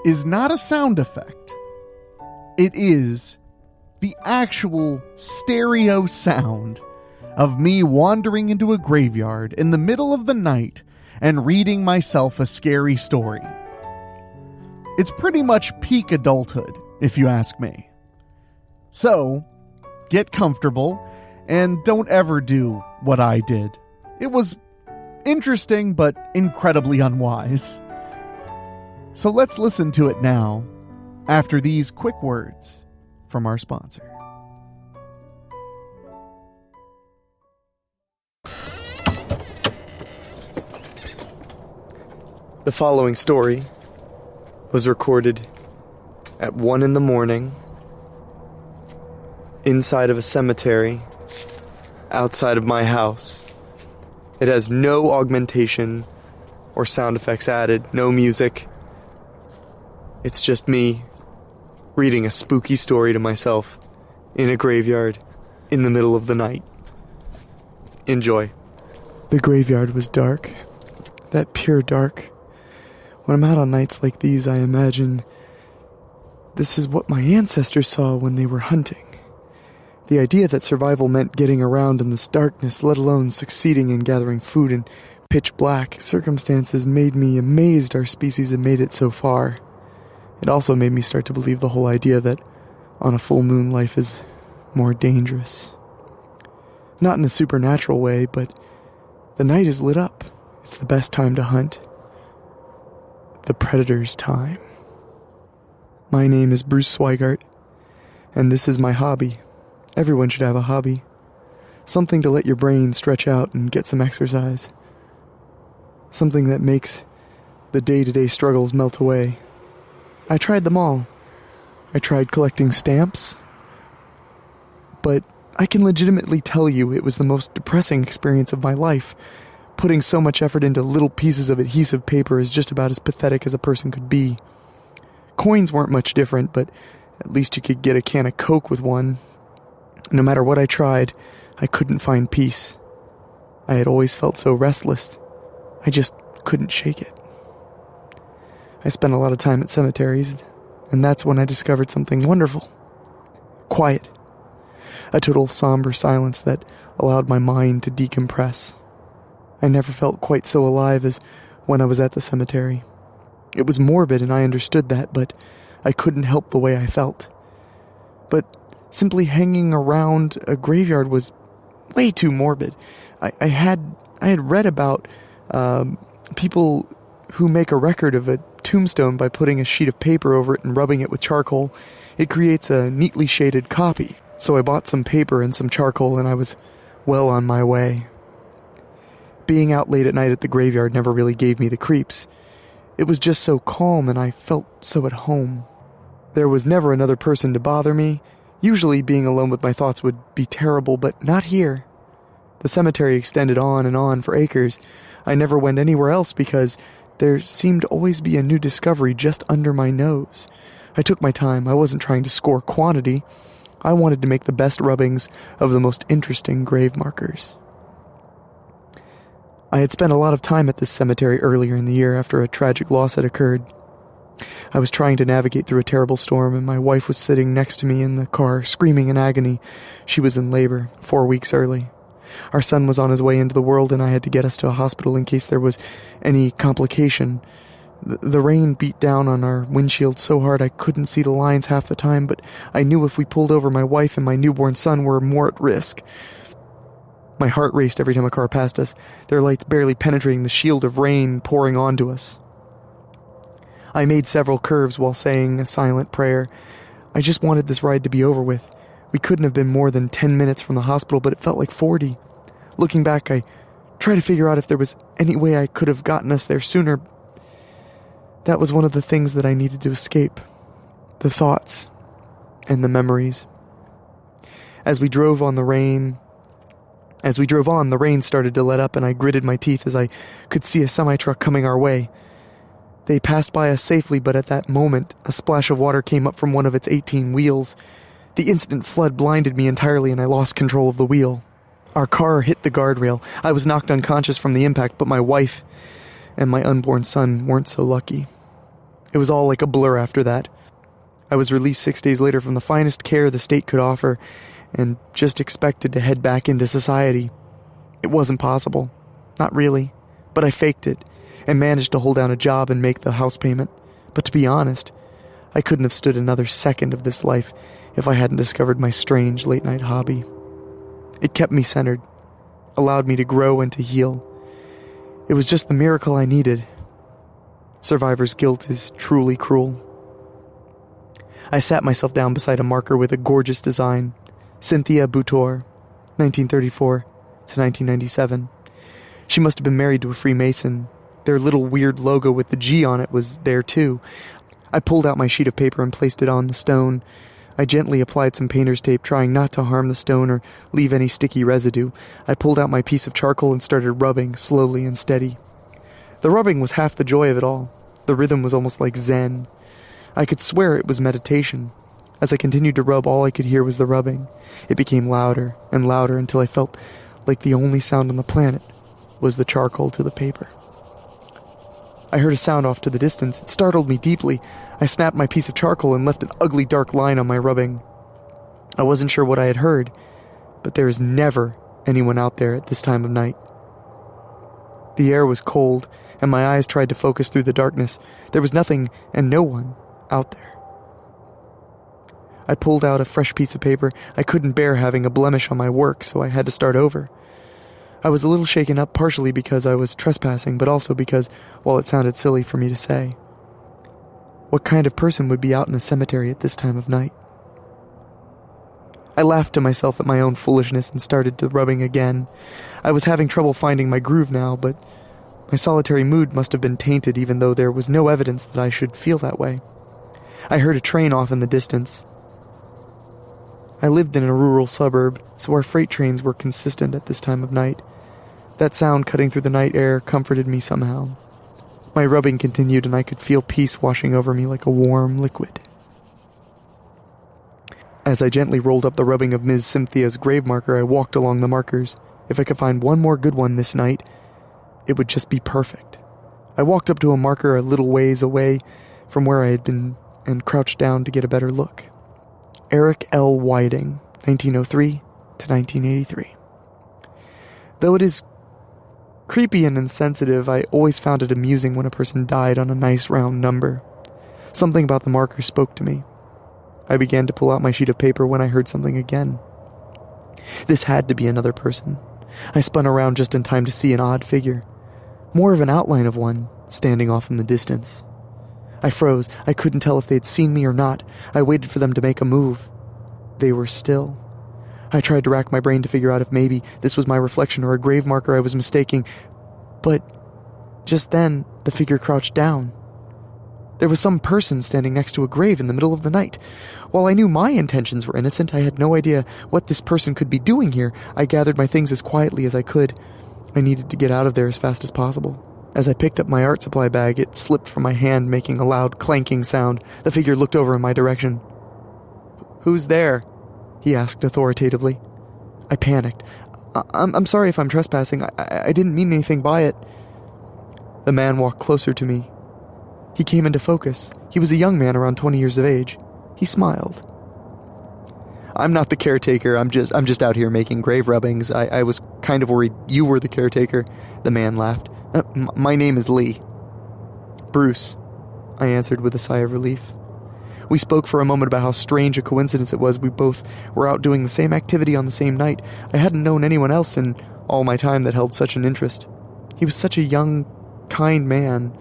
is not a sound effect. It is the actual stereo sound of me wandering into a graveyard in the middle of the night and reading myself a scary story. It's pretty much peak adulthood, if you ask me. So, get comfortable and don't ever do what I did. It was interesting, but incredibly unwise. So let's listen to it now, after these quick words from our sponsor. The following story was recorded at 1 a.m, inside of a cemetery, outside of my house. It has no augmentation or sound effects added, no music. It's just me reading a spooky story to myself in a graveyard in the middle of the night. Enjoy. The graveyard was dark, that pure dark. When I'm out on nights like these, I imagine this is what my ancestors saw when they were hunting. The idea that survival meant getting around in this darkness, let alone succeeding in gathering food in pitch black circumstances, made me amazed our species had made it so far. It also made me start to believe the whole idea that on a full moon life is more dangerous. Not in a supernatural way, but the night is lit up. It's the best time to hunt. The predator's time. My name is Bruce Swigart, and this is my hobby. Everyone should have a hobby. Something to let your brain stretch out and get some exercise. Something that makes the day-to-day struggles melt away. I tried them all. I tried collecting stamps, but I can legitimately tell you it was the most depressing experience of my life. Putting so much effort into little pieces of adhesive paper is just about as pathetic as a person could be. Coins weren't much different, but at least you could get a can of Coke with one. No matter what I tried, I couldn't find peace. I had always felt so restless. I just couldn't shake it. I spent a lot of time at cemeteries, and that's when I discovered something wonderful. Quiet. A total somber silence that allowed my mind to decompress. I never felt quite so alive as when I was at the cemetery. It was morbid, and I understood that, but I couldn't help the way I felt. But simply hanging around a graveyard was way too morbid. I had read about people who make a record of a tombstone by putting a sheet of paper over it and rubbing it with charcoal. It creates a neatly shaded copy, so I bought some paper and some charcoal and I was well on my way. Being out late at night at the graveyard never really gave me the creeps. It was just so calm and I felt so at home. There was never another person to bother me. Usually being alone with my thoughts would be terrible, but not here. The cemetery extended on and on for acres. I never went anywhere else because there seemed to always be a new discovery just under my nose. I took my time. I wasn't trying to score quantity. I wanted to make the best rubbings of the most interesting grave markers. I had spent a lot of time at this cemetery earlier in the year after a tragic loss had occurred. I was trying to navigate through a terrible storm, and my wife was sitting next to me in the car, screaming in agony. She was in labor, 4 weeks early. Our son was on his way into the world, and I had to get us to a hospital in case there was any complication. The rain beat down on our windshield so hard I couldn't see the lines half the time, but I knew if we pulled over, my wife and my newborn son were more at risk. My heart raced every time a car passed us, their lights barely penetrating the shield of rain pouring onto us. I made several curves while saying a silent prayer. I just wanted this ride to be over with. We couldn't have been more than 10 minutes from the hospital, but it felt like 40. Looking back, I tried to figure out if there was any way I could have gotten us there sooner. That was one of the things that I needed to escape. The thoughts and the memories. As we drove on, the rain started to let up, and I gritted my teeth as I could see a semi-truck coming our way. They passed by us safely, but at that moment, a splash of water came up from one of its 18 wheels. The instant flood blinded me entirely, and I lost control of the wheel. Our car hit the guardrail. I was knocked unconscious from the impact, but my wife and my unborn son weren't so lucky. It was all like a blur after that. I was released 6 days later from the finest care the state could offer, and just expected to head back into society. It wasn't possible. Not really. But I faked it, and managed to hold down a job and make the house payment. But to be honest, I couldn't have stood another second of this life if I hadn't discovered my strange late-night hobby. It kept me centered, allowed me to grow and to heal. It was just the miracle I needed. Survivor's guilt is truly cruel. I sat myself down beside a marker with a gorgeous design. Cynthia Boutour, 1934 to 1997. She must have been married to a Freemason. Their little weird logo with the G on it was there too. I pulled out my sheet of paper and placed it on the stone. I gently applied some painter's tape, trying not to harm the stone or leave any sticky residue. I pulled out my piece of charcoal and started rubbing, slowly and steady. The rubbing was half the joy of it all. The rhythm was almost like Zen. I could swear it was meditation. As I continued to rub, all I could hear was the rubbing. It became louder and louder until I felt like the only sound on the planet was the charcoal to the paper. I heard a sound off to the distance. It startled me deeply. I snapped my piece of charcoal and left an ugly dark line on my rubbing. I wasn't sure what I had heard, but there is never anyone out there at this time of night. The air was cold, and my eyes tried to focus through the darkness. There was nothing and no one out there. I pulled out a fresh piece of paper. I couldn't bear having a blemish on my work, so I had to start over. I was a little shaken up, partially because I was trespassing, but also because, well, it sounded silly for me to say. What kind of person would be out in a cemetery at this time of night? I laughed to myself at my own foolishness and started to rubbing again. I was having trouble finding my groove now, but my solitary mood must have been tainted, even though there was no evidence that I should feel that way. I heard a train off in the distance. I lived in a rural suburb, so our freight trains were consistent at this time of night. That sound cutting through the night air comforted me somehow. My rubbing continued, and I could feel peace washing over me like a warm liquid. As I gently rolled up the rubbing of Ms. Cynthia's grave marker, I walked along the markers. If I could find one more good one this night, it would just be perfect. I walked up to a marker a little ways away from where I had been and crouched down to get a better look. Eric L. Whiting, 1903 to 1983. Though it is creepy and insensitive, I always found it amusing when a person died on a nice round number. Something about the marker spoke to me. I began to pull out my sheet of paper when I heard something again. This had to be another person. I spun around just in time to see an odd figure, more of an outline of one, standing off in the distance. I froze. I couldn't tell if they'd seen me or not. I waited for them to make a move. They were still. I tried to rack my brain to figure out if maybe this was my reflection or a grave marker I was mistaking. But just then, the figure crouched down. There was some person standing next to a grave in the middle of the night. While I knew my intentions were innocent, I had no idea what this person could be doing here. I gathered my things as quietly as I could. I needed to get out of there as fast as possible. As I picked up my art supply bag, it slipped from my hand, making a loud clanking sound. The figure looked over in my direction. "Who's there?" he asked authoritatively. I panicked. I'm sorry if I'm trespassing. I didn't mean anything by it." The man walked closer to me. He came into focus. He was a young man around 20 years of age. He smiled. "I'm not the caretaker. I'm just out here making grave rubbings. I was kind of worried you were the caretaker." The man laughed. My name is Lee." "Bruce," I answered with a sigh of relief. We spoke for a moment about how strange a coincidence it was we both were out doing the same activity on the same night. I hadn't known anyone else in all my time that held such an interest. He was such a young, kind man.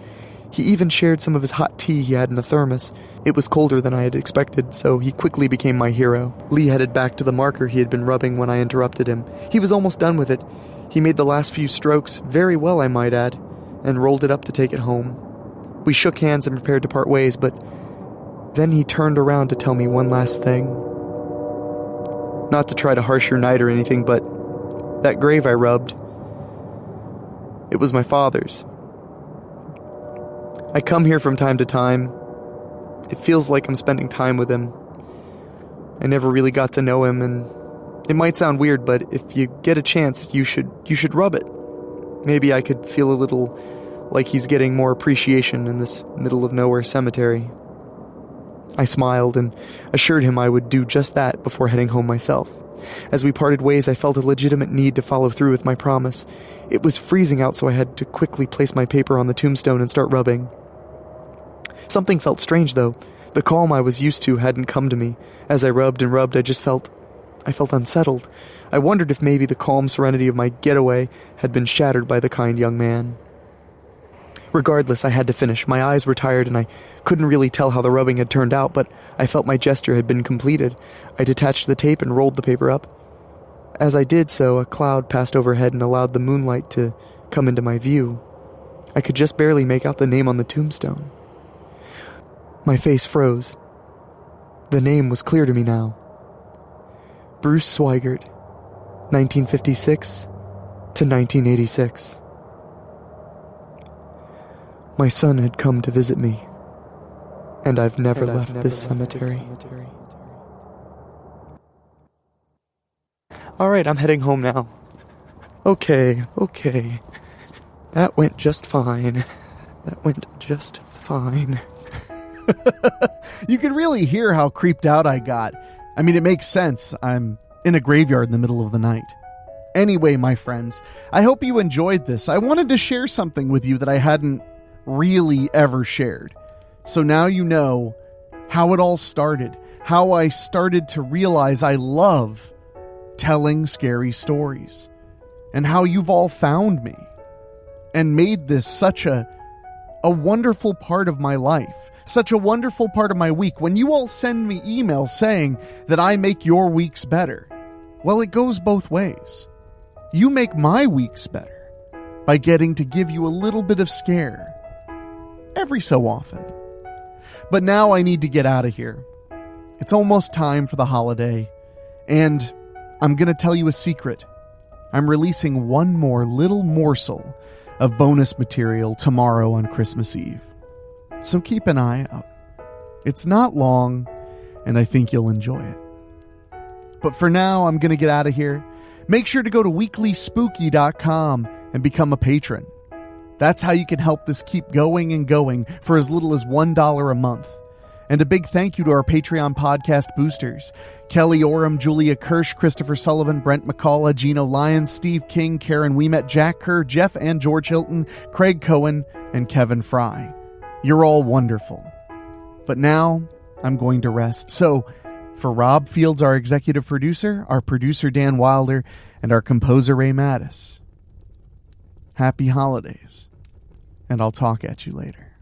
He even shared some of his hot tea he had in a thermos. It was colder than I had expected, so he quickly became my hero. Lee headed back to the marker he had been rubbing when I interrupted him. He was almost done with it. He made the last few strokes, very well I might add, and rolled it up to take it home. We shook hands and prepared to part ways, but then he turned around to tell me one last thing. "Not to try to harsh your night or anything, but that grave I rubbed, it was my father's. I come here from time to time. It feels like I'm spending time with him. I never really got to know him, and it might sound weird, but if you get a chance, you should rub it. Maybe I could feel a little like he's getting more appreciation in this middle-of-nowhere cemetery." I smiled and assured him I would do just that before heading home myself. As we parted ways, I felt a legitimate need to follow through with my promise. It was freezing out, so I had to quickly place my paper on the tombstone and start rubbing. Something felt strange, though. The calm I was used to hadn't come to me. As I rubbed and rubbed, I felt unsettled. I wondered if maybe the calm serenity of my getaway had been shattered by the kind young man. Regardless, I had to finish. My eyes were tired and I couldn't really tell how the rubbing had turned out, but I felt my gesture had been completed. I detached the tape and rolled the paper up. As I did so, a cloud passed overhead and allowed the moonlight to come into my view. I could just barely make out the name on the tombstone. My face froze. The name was clear to me now. Bruce Swigert, 1956 to 1986. My son had come to visit me, and I've never left this cemetery. Alright, I'm heading home now. Okay. That went just fine. You can really hear how creeped out I got. I mean, it makes sense. I'm in a graveyard in the middle of the night. Anyway, my friends, I hope you enjoyed this. I wanted to share something with you that I hadn't really ever shared. So now you know how it all started, how I started to realize I love telling scary stories, and how you've all found me and made this such a wonderful part of my life, such a wonderful part of my week. When you all send me emails saying that I make your weeks better, well, it goes both ways. You make my weeks better by getting to give you a little bit of scare every so often. But now I need to get out of here. It's almost time for the holiday, and I'm going to tell you a secret. I'm releasing one more little morsel of bonus material tomorrow on Christmas Eve. So keep an eye out. It's not long, and I think you'll enjoy it. But for now, I'm going to get out of here. Make sure to go to weeklyspooky.com and become a patron. That's how you can help this keep going and going for as little as $1 a month. And a big thank you to our Patreon podcast boosters: Kelly Oram, Julia Kirsch, Christopher Sullivan, Brent McCullough, Gino Lyons, Steve King, Karen Weemet, Jack Kerr, Jeff and George Hilton, Craig Cohen, and Kevin Fry. You're all wonderful. But now, I'm going to rest. So, for Rob Fields, our executive producer, our producer Dan Wilder, and our composer Ray Mattis, happy holidays, and I'll talk at you later.